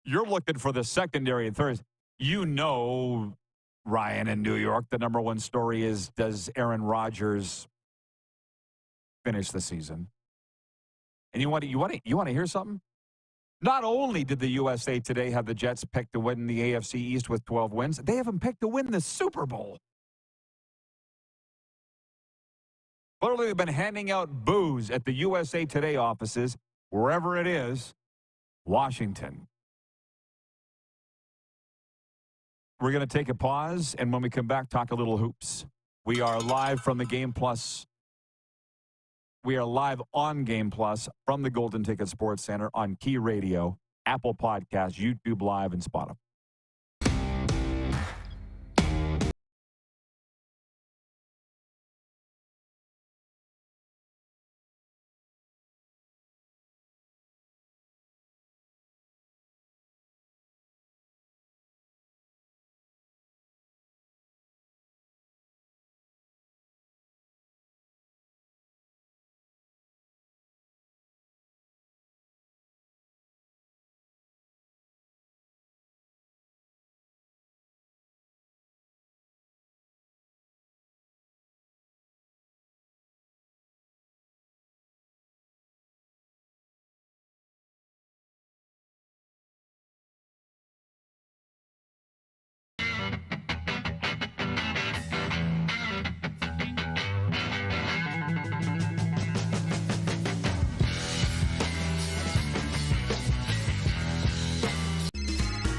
B: You're looking for the secondary and third. You know, Ryan, in New York, the number one story is, does Aaron Rodgers finish the season? And you want to hear something? Not only did the USA Today have the Jets picked to win the AFC East with 12 wins, they have them picked to win the Super Bowl. Literally, they've been handing out booze at the USA Today offices, wherever it is, Washington. We're going to take a pause, and when we come back, talk a little hoops. We are live from the Game Plus. We are live on Game Plus from the Golden Ticket Sports Center on Key Radio, Apple Podcasts, YouTube Live, and Spotify.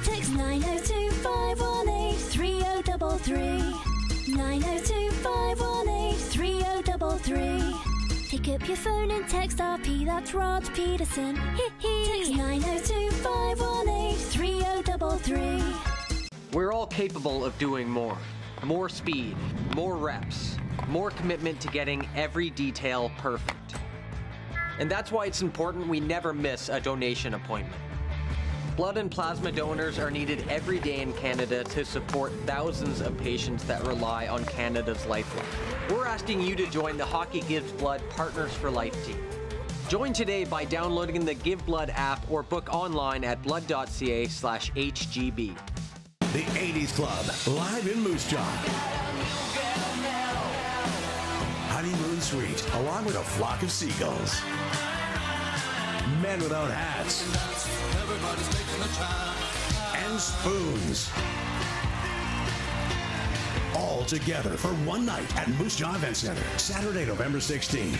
K: Text 902-518-3033. 902-518-3033. Pick up your phone and text RP, that's Rod Pedersen. Text 902-518-3033.
F: We're all capable of doing more. More speed, more reps, more commitment to getting every detail perfect. And that's why it's important we never miss a donation appointment. Blood and plasma donors are needed every day in Canada to support thousands of patients that rely on Canada's lifeline. We're asking you to join the Hockey Gives Blood Partners for Life team. Join today by downloading the Give Blood app or book online at blood.ca/HGB.
U: The 80s Club, live in Moose Jaw. Honeymoon Suite, along with a flock of seagulls. Men without hats. And spoons. All together for one night at Moose Jaw Event Center, Saturday, November 16th.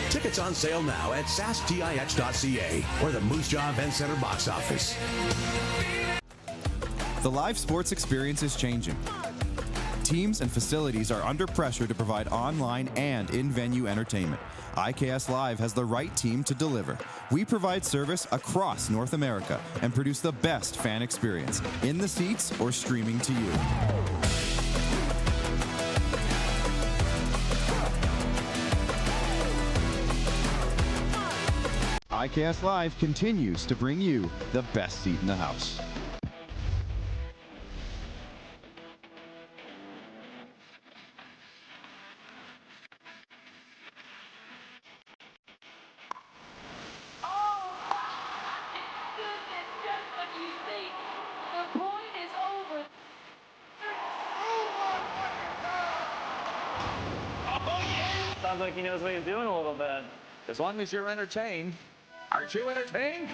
U: Tickets on sale now at sastih.ca or the Moose Jaw Event Center box office.
P: The live sports experience is changing. Teams and facilities are under pressure to provide online and in-venue entertainment. IKS Live has the right team to deliver. We provide service across North America and produce the best fan experience, in the seats or streaming to you. IKS Live continues to bring you the best seat in the house.
E: Sounds like he knows what he's doing a little bit. As long as you're entertained. Aren't you entertained?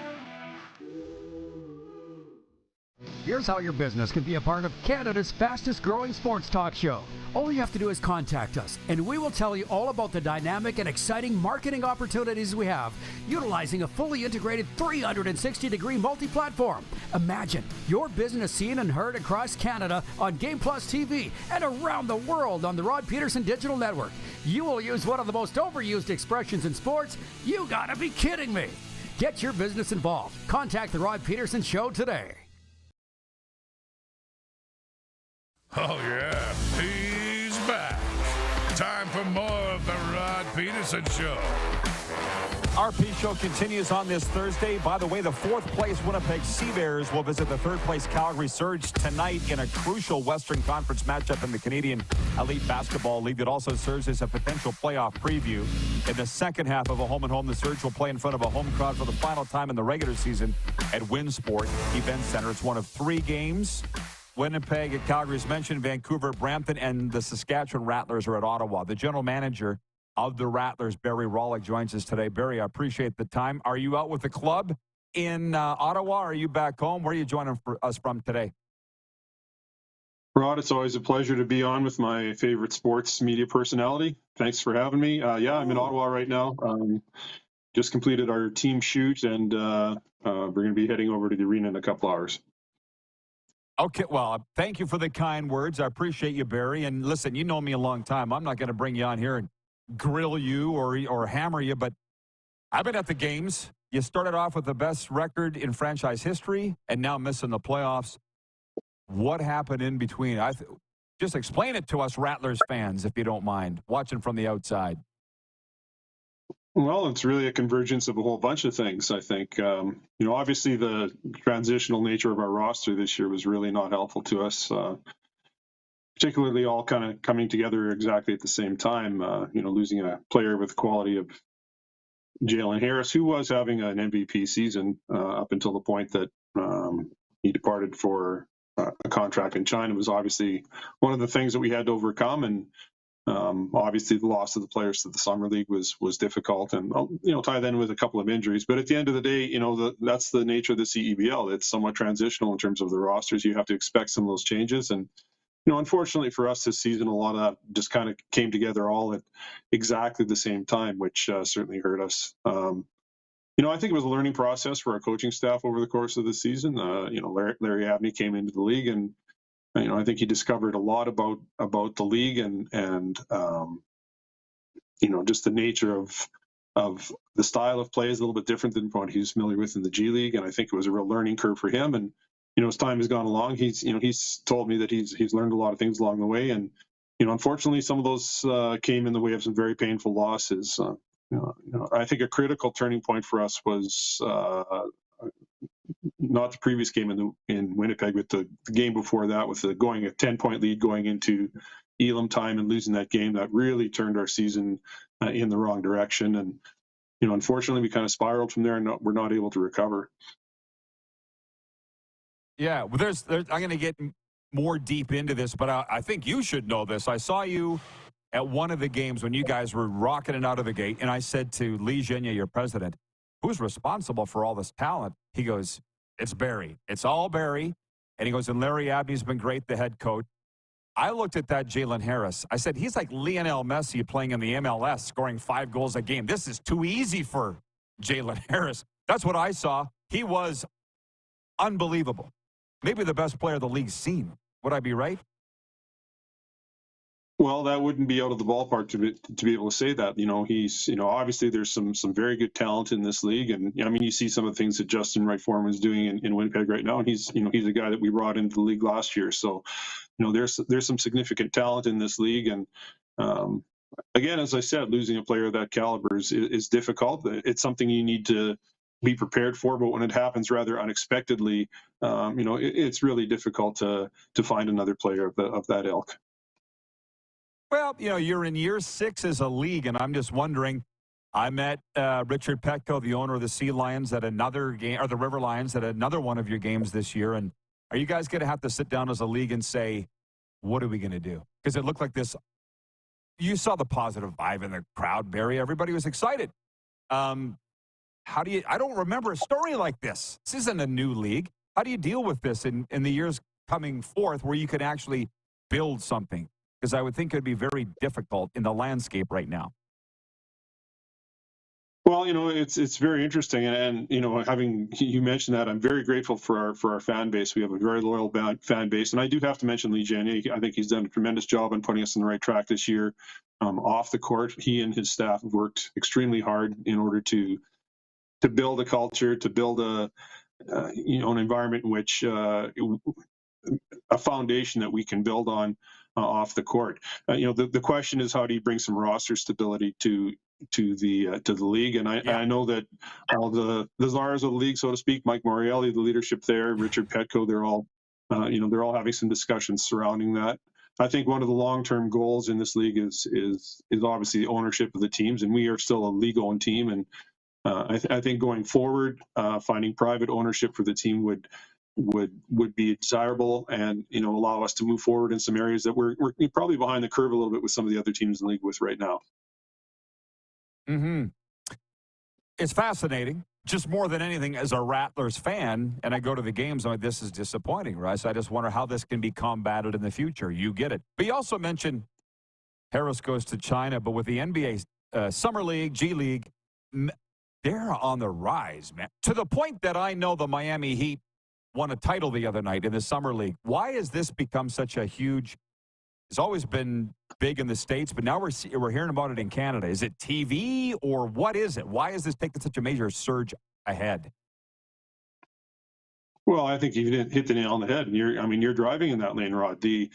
L: Here's how your business can be a part of Canada's fastest growing sports talk show. All you have to do is contact us, and we will tell you all about the dynamic and exciting marketing opportunities we have, utilizing a fully integrated 360-degree multi-platform. Imagine your business seen and heard across Canada on Game Plus TV and around the world on the Rod Pedersen Digital Network. You will use one of the most overused expressions in sports. You gotta be kidding me. Get your business involved. Contact the Rod Pedersen Show today.
A: Oh, yeah, he's back. Time for more of the Rod Pedersen Show.
B: RP Show continues on this Thursday. By the way, the fourth-place Winnipeg Sea Bears will visit the third-place Calgary Surge tonight in a crucial Western Conference matchup in the Canadian Elite Basketball League that also serves as a potential playoff preview. In the second half of a home-and-home, the Surge will play in front of a home crowd for the final time in the regular season at Winsport Event Center. It's one of 3 games. Winnipeg at Calgary is mentioned, Vancouver, Brampton, and the Saskatchewan Rattlers are at Ottawa. The general manager of the Rattlers, Barry Rawlyk, joins us today. Barry, I appreciate the time. Are you out with the club in Ottawa? Or are you back home? Where are you joining us from today?
C: Rod, it's always a pleasure to be on with my favorite sports media personality. Thanks for having me. Yeah, I'm in Ottawa right now. Just completed our team shoot, and we're going to be heading over to the arena in a couple hours.
B: Okay, well, thank you for the kind words. I appreciate you, Barry. And listen, you know me a long time. I'm not going to bring you on here and grill you or hammer you, but I've been at the games. You started off with the best record in franchise history and now missing the playoffs. What happened in between? Just explain it to us Rattlers fans, if you don't mind, watching from the outside.
C: Well, it's really a convergence of a whole bunch of things, I think. Obviously the transitional nature of our roster this year was really not helpful to us. Particularly all kind of coming together exactly at the same time, losing a player with the quality of Jalen Harris, who was having an MVP season up until the point that he departed for a contract in China, was obviously one of the things that we had to overcome. And obviously the loss of the players to the Summer League was difficult, and, tie that in with a couple of injuries. But at the end of the day, that's the nature of the CEBL. It's somewhat transitional in terms of the rosters. You have to expect some of those changes. And unfortunately for us this season, a lot of that just kind of came together all at exactly the same time, which certainly hurt us. I think it was a learning process for our coaching staff over the course of the season. Larry Abney came into the league, and I think he discovered a lot about the league and just the nature of the style of play is a little bit different than what he's familiar with in the G League, and I think it was a real learning curve for him. And as time has gone along, he's told me that he's learned a lot of things along the way, and unfortunately, some of those came in the way of some very painful losses. I think a critical turning point for us was not the previous game in Winnipeg, but the game before that, with going a 10-point lead going into Elam time and losing that game. That really turned our season in the wrong direction, and unfortunately, we kind of spiraled from there, and we're not able to recover.
B: Yeah, well, I'm going to get more deep into this, but I think you should know this. I saw you at one of the games when you guys were rocking it out of the gate, and I said to Lee Genia, your president, who's responsible for all this talent? He goes, it's Barry. It's all Barry. And he goes, and Larry Abney's been great, the head coach. I looked at that Jalen Harris. I said, he's like Lionel Messi playing in the MLS, scoring 5 goals a game. This is too easy for Jalen Harris. That's what I saw. He was unbelievable. Maybe the best player the league's seen. Would I be right?
C: Well, that wouldn't be out of the ballpark to be able to say that. He's, obviously there's some very good talent in this league, and you see some of the things that Justin Wright-Foreman is doing in Winnipeg right now, and he's a guy that we brought into the league last year. So, there's some significant talent in this league, and again, as I said, losing a player of that caliber is difficult. It's something you need to be prepared for, but when it happens rather unexpectedly, it's really difficult to find another player of that ilk.
B: Well, you're in year 6 as a league, and I'm just wondering, I met Richard Petco, the owner of the Sea Lions, at another game, or the River Lions, at another one of your games this year. And are you guys going to have to sit down as a league and say, what are we going to do? Because it looked like this. You saw the positive vibe in the crowd, Barry. Everybody was excited. I don't remember a story like this. This isn't a new league. How do you deal with this in the years coming forth where you can actually build something? Because I would think it would be very difficult in the landscape right now.
C: Well, it's very interesting, and having you mentioned that, I'm very grateful for our fan base. We have a very loyal fan base, and I do have to mention Lee Genia. I think he's done a tremendous job on putting us on the right track this year. Off the court, he and his staff have worked extremely hard in order to build a culture, to build an environment in which a foundation that we can build on off the court. The question is, how do you bring some roster stability to the league? And I know that all the czars of the league, so to speak, Mike Morreale, the leadership there, Richard Petco, they're all having some discussions surrounding that. I think one of the long-term goals in this league is obviously the ownership of the teams, and we are still a league-owned team. And I think going forward, finding private ownership for the team would be desirable, and allow us to move forward in some areas that we're probably behind the curve a little bit with some of the other teams in the league with right now.
B: Mm-hmm. It's fascinating. Just more than anything, as a Rattlers fan, and I go to the games, I'm like, this is disappointing, right? So I just wonder how this can be combated in the future. You get it. But you also mentioned Harris goes to China, but with the NBA Summer League, G League, they're on the rise, man. To the point that I know the Miami Heat won a title the other night in the Summer League. Why has this become such a huge? It's always been big in the States, but now we're hearing about it in Canada. Is it TV or what is it? Why is this taking such a major surge ahead?
C: Well, I think you hit the nail on the head. And you're driving in that lane, Rod. The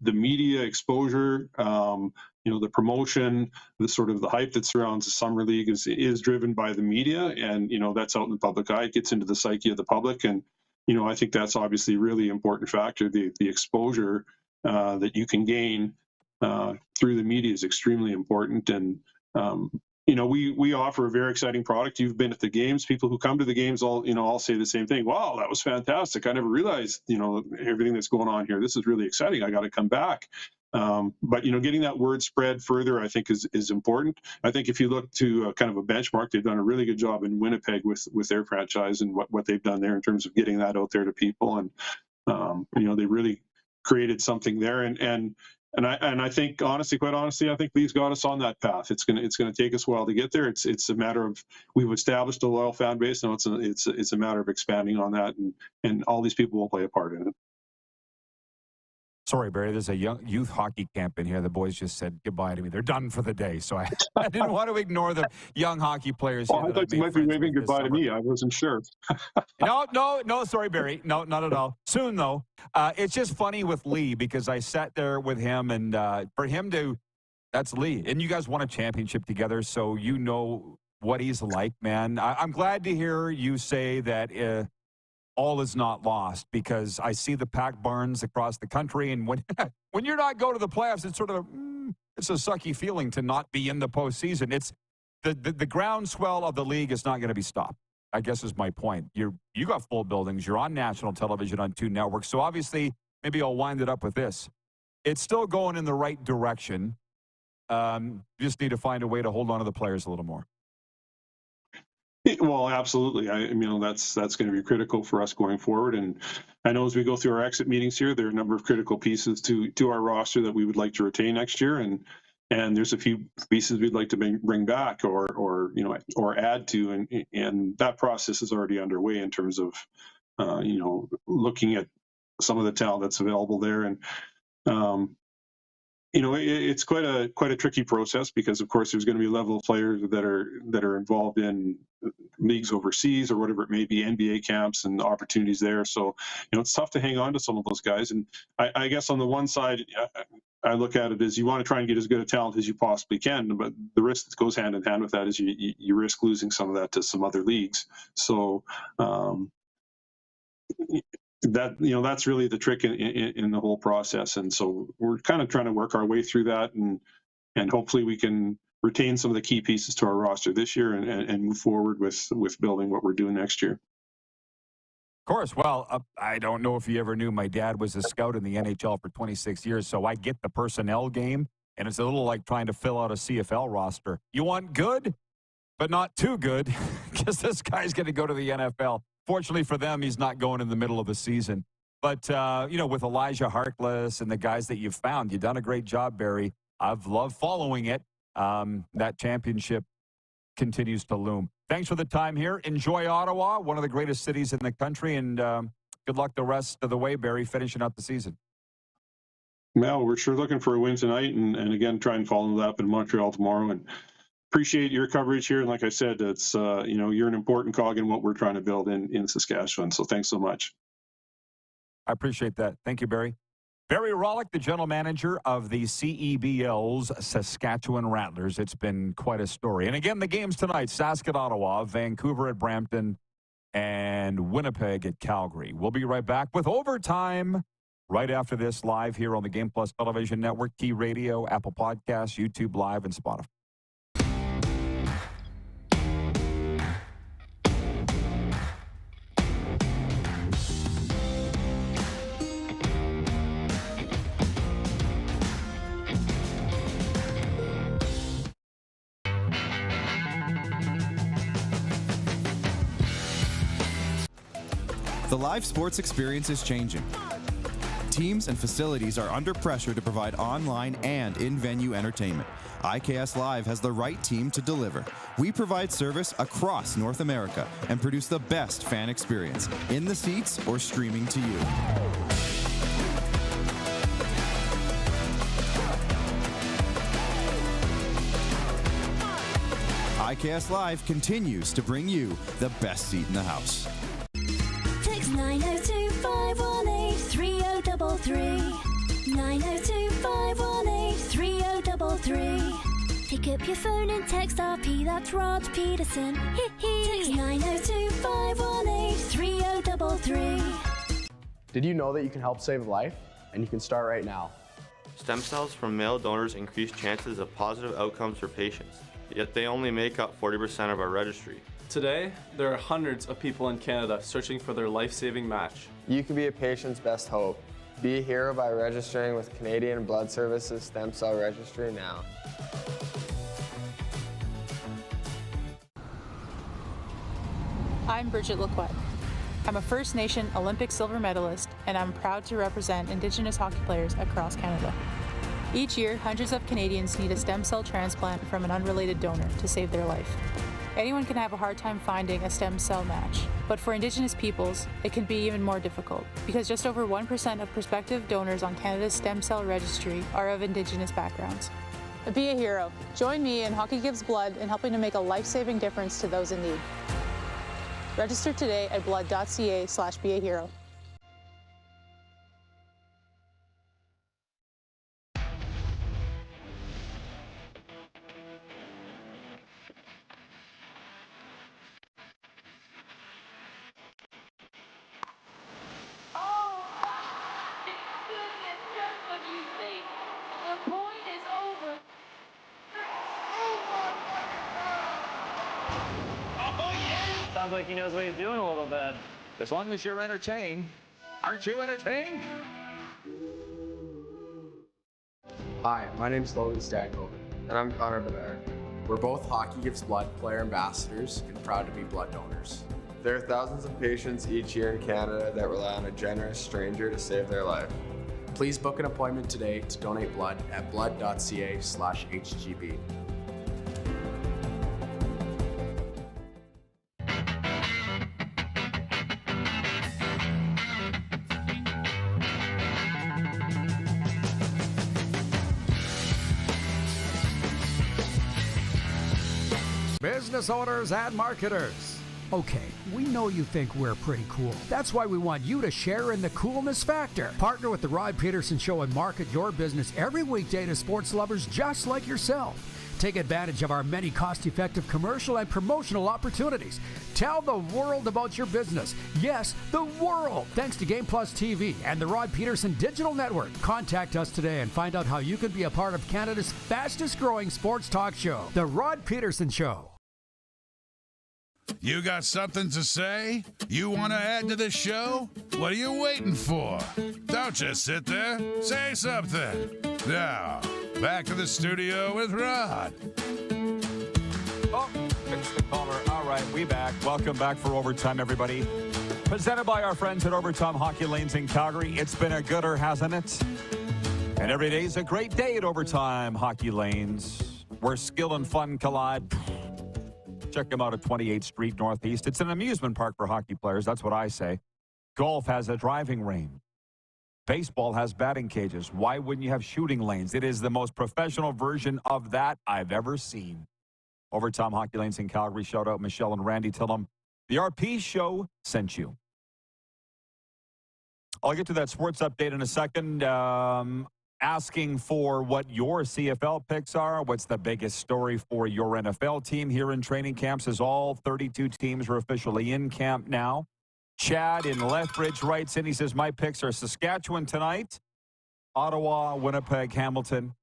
C: media exposure, the promotion, the sort of the hype that surrounds the Summer League is driven by the media, and that's out in the public eye. It gets into the psyche of the public, and I think that's obviously a really important factor. The exposure that you can gain through the media is extremely important. And we offer a very exciting product. You've been at the games. People who come to the games all say the same thing. Wow, that was fantastic. I never realized everything that's going on here. This is really exciting. I got to come back. But getting that word spread further, I think, is important. I think if you look to kind of a benchmark, they've done a really good job in Winnipeg with their franchise and what they've done there in terms of getting that out there to people. And they really created something there. And I think, quite honestly, I think these got us on that path. It's gonna take us a while to get there. It's a matter of, we've established a loyal fan base. Now it's a matter of expanding on that, and all these people will play a part in it.
B: Sorry, Barry, there's a youth hockey camp in here. The boys just said goodbye to me. They're done for the day, so I didn't want to ignore the young hockey players.
C: I thought you might be waving goodbye to me. I wasn't sure.
B: No, sorry, Barry. No, not at all. Soon, though. It's just funny with Lee, because I sat there with him, and for him that's Lee. And you guys won a championship together, so you know what he's like, man. I'm glad to hear you say that all is not lost, because I see the packed barns across the country, and when you're not going to the playoffs, it's sort of it's a sucky feeling to not be in the postseason. It's the groundswell of the league is not going to be stopped, I guess is my point. You got full buildings. You're on national television on 2 networks. So obviously, maybe I'll wind it up with this. It's still going in the right direction. You just need to find a way to hold on to the players a little more.
C: Well, absolutely. That's going to be critical for us going forward. And I know as we go through our exit meetings here, there are a number of critical pieces to our roster that we would like to retain next year. And there's a few pieces we'd like to bring back or add to. And that process is already underway in terms of, looking at some of the talent that's available there. And, it's quite a tricky process, because of course there's going to be a level of players that are involved in leagues overseas or whatever it may be, NBA camps and opportunities there. So it's tough to hang on to some of those guys. And I guess on the one side, I look at it as you want to try and get as good a talent as you possibly can, but the risk that goes hand in hand with that is you risk losing some of that to some other leagues. So that's really the trick in the whole process. And so we're kind of trying to work our way through that, and hopefully we can retain some of the key pieces to our roster this year and move forward with building what we're doing next year.
B: Of course. Well, I don't know if you ever knew, my dad was a scout in the NHL for 26 years, so I get the personnel game, and it's a little like trying to fill out a CFL roster. You want good, but not too good, because this guy's going to go to the NFL. Fortunately for them, he's not going in the middle of the season. But, with Elijah Harkless and the guys that you've found, you've done a great job, Barry. I've loved following it. That championship continues to loom. Thanks for the time here. Enjoy Ottawa, one of the greatest cities in the country, and good luck the rest of the way, Barry, finishing out the season.
C: Well, we're sure looking for a win tonight, and again, try and follow that up in Montreal tomorrow. And appreciate your coverage here. And like I said, it's you're an important cog in what we're trying to build in Saskatchewan. So thanks so much.
B: I appreciate that. Thank you, Barry. Barry Rawlyk, the general manager of the CEBL's Saskatchewan Rattlers. It's been quite a story. And again, the games tonight, Sask at Ottawa, Vancouver at Brampton, and Winnipeg at Calgary. We'll be right back with Overtime right after this, live here on the Game Plus Television Network, Key Radio, Apple Podcasts, YouTube Live, and Spotify.
P: The live sports experience is changing. Teams and facilities are under pressure to provide online and in-venue entertainment. IKS Live has the right team to deliver. We provide service across North America and produce the best fan experience, in the seats or streaming to you. IKS Live continues to bring you the best seat in the house.
K: Text 902-518-3033. 902-518-3033. Pick up your phone and text RP, that's Rod Pedersen. Text 902-518-3033.
J: Did you know that you can help save a life? And you can start right now.
H: Stem cells from male donors increase chances of positive outcomes for patients, yet they only make up 40% of our registry.
I: Today, there are hundreds of people in Canada searching for their life-saving match.
J: You can be a patient's best hope. Be a hero by registering with Canadian Blood Services Stem Cell Registry now.
S: I'm Bridget Laquette. I'm a First Nation Olympic silver medalist, and I'm proud to represent Indigenous hockey players across Canada. Each year, hundreds of Canadians need a stem cell transplant from an unrelated donor to save their life. Anyone can have a hard time finding a stem cell match, but for Indigenous peoples, it can be even more difficult because just over 1% of prospective donors on Canada's stem cell registry are of Indigenous backgrounds. Be a hero. Join me in Hockey Gives Blood in helping to make a life-saving difference to those in need. Register today at blood.ca/beahero.
E: Sounds like he knows what he's doing a little bit. As long as you're entertained. Aren't you entertained?
J: Hi, my name's Logan Stankoven. And I'm Connor Bernard. We're both Hockey Gives Blood player ambassadors and proud to be blood donors. There are thousands of patients each year in Canada that rely on a generous stranger to save their life. Please book an appointment today to donate blood at blood.ca/HGB.
L: Business owners and marketers. Okay, we know you think we're pretty cool. That's why we want you to share in the coolness factor. Partner with the Rod Pedersen Show and market your business every weekday to sports lovers just like yourself. Take advantage of our many cost-effective commercial and promotional opportunities. Tell the world about your business. Yes, the world. Thanks to Game Plus TV and the Rod Pedersen Digital Network. Contact us today and find out how you can be a part of Canada's fastest-growing sports talk show, The Rod Pedersen Show.
A: You got something to say? You want to add to the show? What are you waiting for? Don't just sit there. Say something. Now, back to the studio with Rod.
B: Oh, fix the caller. All right, we back. Welcome back for Overtime, everybody. Presented by our friends at Overtime Hockey Lanes in Calgary. It's been a gooder, hasn't it? And every day's a great day at Overtime Hockey Lanes, where skill and fun collide. Check them out at 28th Street Northeast. It's an amusement park for hockey players. That's what I say. Golf has a driving range. Baseball has batting cages. Why wouldn't you have shooting lanes? It is the most professional version of that I've ever seen. Overtime Hockey Lanes in Calgary. Shout out Michelle and Randy. Tell them the RP show sent you. I'll get to that sports update in a second. Asking for what your CFL picks are. What's the biggest story for your NFL team here in training camps, as all 32 teams are officially in camp now. Chad in Lethbridge writes in, he says, my picks are Saskatchewan tonight, Ottawa, Winnipeg, Hamilton,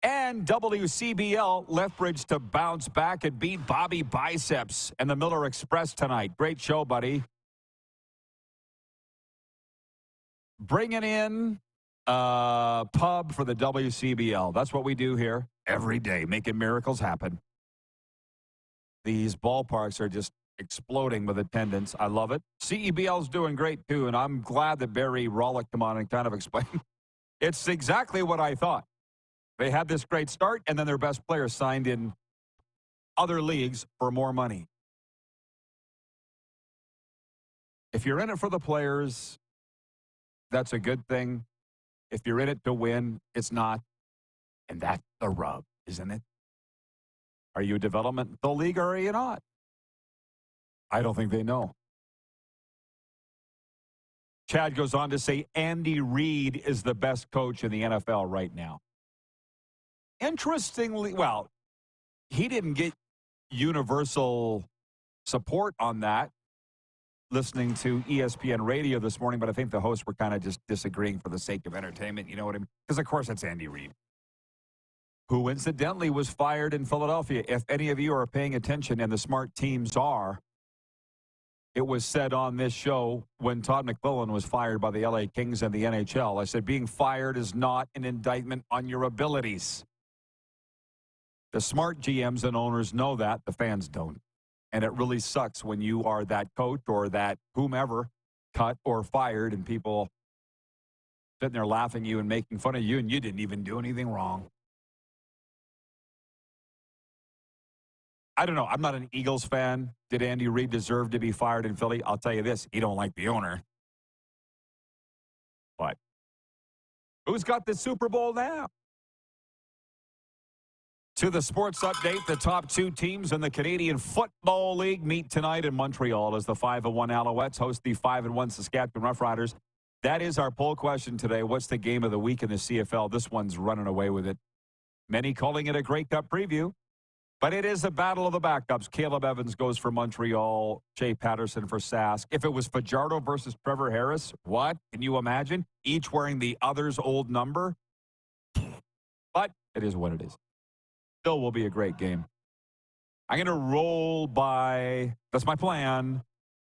B: and WCBL Lethbridge to bounce back and beat Bobby Biceps and the Miller Express tonight. Great show, buddy. Bringing in pub for the WCBL. That's what we do here every day, making miracles happen. These ballparks are just exploding with attendance. I love it. CEBL's doing great, too, and I'm glad that Barry Rawlyk come on and kind of explained. It's exactly what I thought. They had this great start, and then their best players signed in other leagues for more money. If you're in it for the players, that's a good thing. If you're in it to win, it's not. And that's the rub, isn't it? Are you a developmental league or are you not? I don't think they know. Chad goes on to say Andy Reid is the best coach in the NFL right now. Interestingly, well, he didn't get universal support on that. Listening to ESPN radio this morning, but I think the hosts were kind of just disagreeing for the sake of entertainment. You know what I mean? Because, of course, it's Andy Reid, who incidentally was fired in Philadelphia. If any of you are paying attention, and the smart teams are, it was said on this show when Todd McClellan was fired by the LA Kings and the NHL. I said, being fired is not an indictment on your abilities. The smart GMs and owners know that. The fans don't. And it really sucks when you are that coach or that whomever cut or fired and people sitting there laughing at you and making fun of you and you didn't even do anything wrong. I don't know. I'm not an Eagles fan. Did Andy Reid deserve to be fired in Philly? I'll tell you this. He don't like the owner. But who's got the Super Bowl now? To the sports update, the top two teams in the Canadian Football League meet tonight in Montreal as the 5-1 Alouettes host the 5-1 Saskatchewan Roughriders. That is our poll question today. What's the game of the week in the CFL? This one's running away with it. Many calling it a Grey Cup preview, but it is a battle of the backups. Caleb Evans goes for Montreal, Jay Pedersen for Sask. If it was Fajardo versus Trevor Harris, what? Can you imagine? Each wearing the other's old number? But it is what it is. Still will be a great game. I'm going to roll by, that's my plan,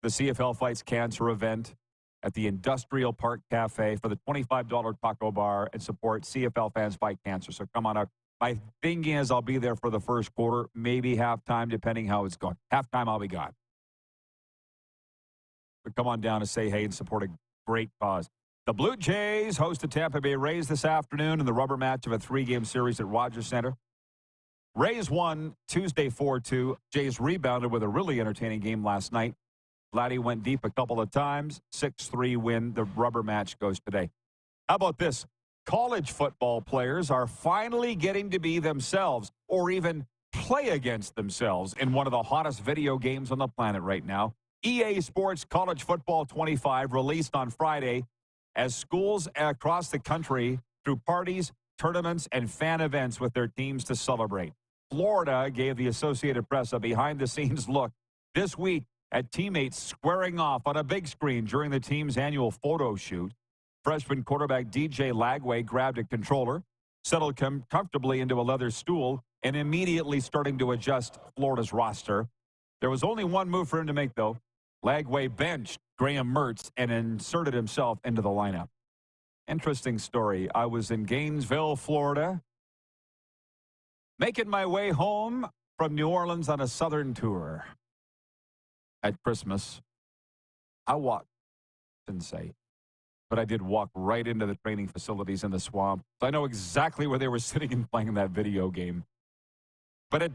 B: the CFL Fights Cancer event at the Industrial Park Cafe for the $25 taco bar and support CFL Fans Fight Cancer. So come on out. My thinking is I'll be there for the first quarter, maybe halftime, depending how it's going. Halftime, I'll be gone. But come on down to say hey and support a great cause. The Blue Jays host the Tampa Bay Rays this afternoon in the rubber match of a 3-game series at Rogers Center. Rays won Tuesday 4-2. Jays rebounded with a really entertaining game last night. Vladdy went deep a couple of times. 6-3 win. The rubber match goes today. How about this? College football players are finally getting to be themselves or even play against themselves in one of the hottest video games on the planet right now. EA Sports College Football 25 released on Friday as schools across the country threw parties, tournaments, and fan events with their teams to celebrate. Florida gave the Associated Press a behind-the-scenes look this week at teammates squaring off on a big screen during the team's annual photo shoot. Freshman quarterback DJ Lagway grabbed a controller, settled comfortably into a leather stool, and immediately starting to adjust Florida's roster. There was only one move for him to make, though. Lagway benched Graham Mertz and inserted himself into the lineup. Interesting story. I was in Gainesville, Florida, making my way home from New Orleans on a southern tour at Christmas. I walked, didn't say, but I did walk right into the training facilities in the swamp. So I know exactly where they were sitting and playing that video game. But it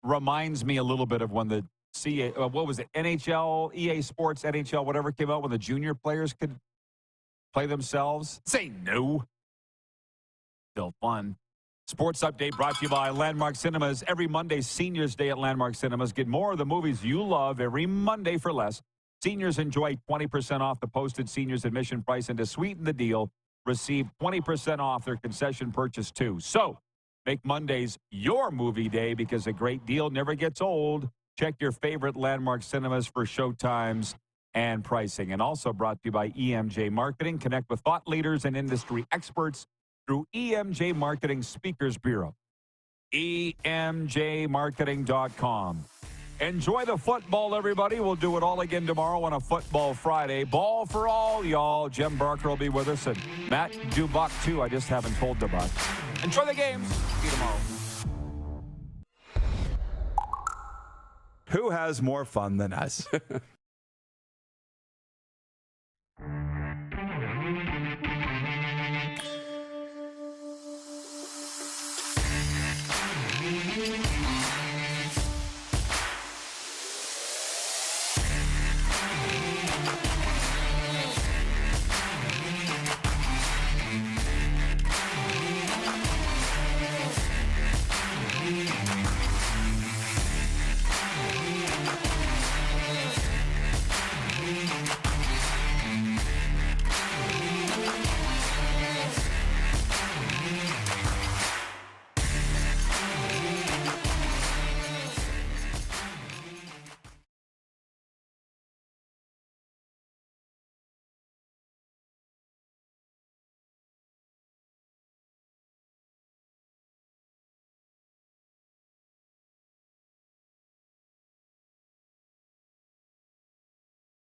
B: reminds me a little bit of when the what was it, NHL, EA Sports, NHL, whatever came out when the junior players could play themselves. Say no. Still fun. Sports Update brought to you by Landmark Cinemas. Every Monday, Seniors Day at Landmark Cinemas. Get more of the movies you love every Monday for less. Seniors enjoy 20% off the posted seniors admission price, and to sweeten the deal, receive 20% off their concession purchase too. So make Mondays your movie day because a great deal never gets old. Check your favorite Landmark cinemas for showtimes and pricing. And also brought to you by EMJ Marketing. Connect with thought leaders and industry experts through EMJ Marketing Speakers Bureau. EMJmarketing.com. Enjoy the football, everybody. We'll do it all again tomorrow on a Football Friday. Ball for all, y'all. Jim Barker will be with us, and Matt Dubuck, too. I just haven't told Dubuck. Enjoy the games. See you tomorrow.
G: Who has more fun than us?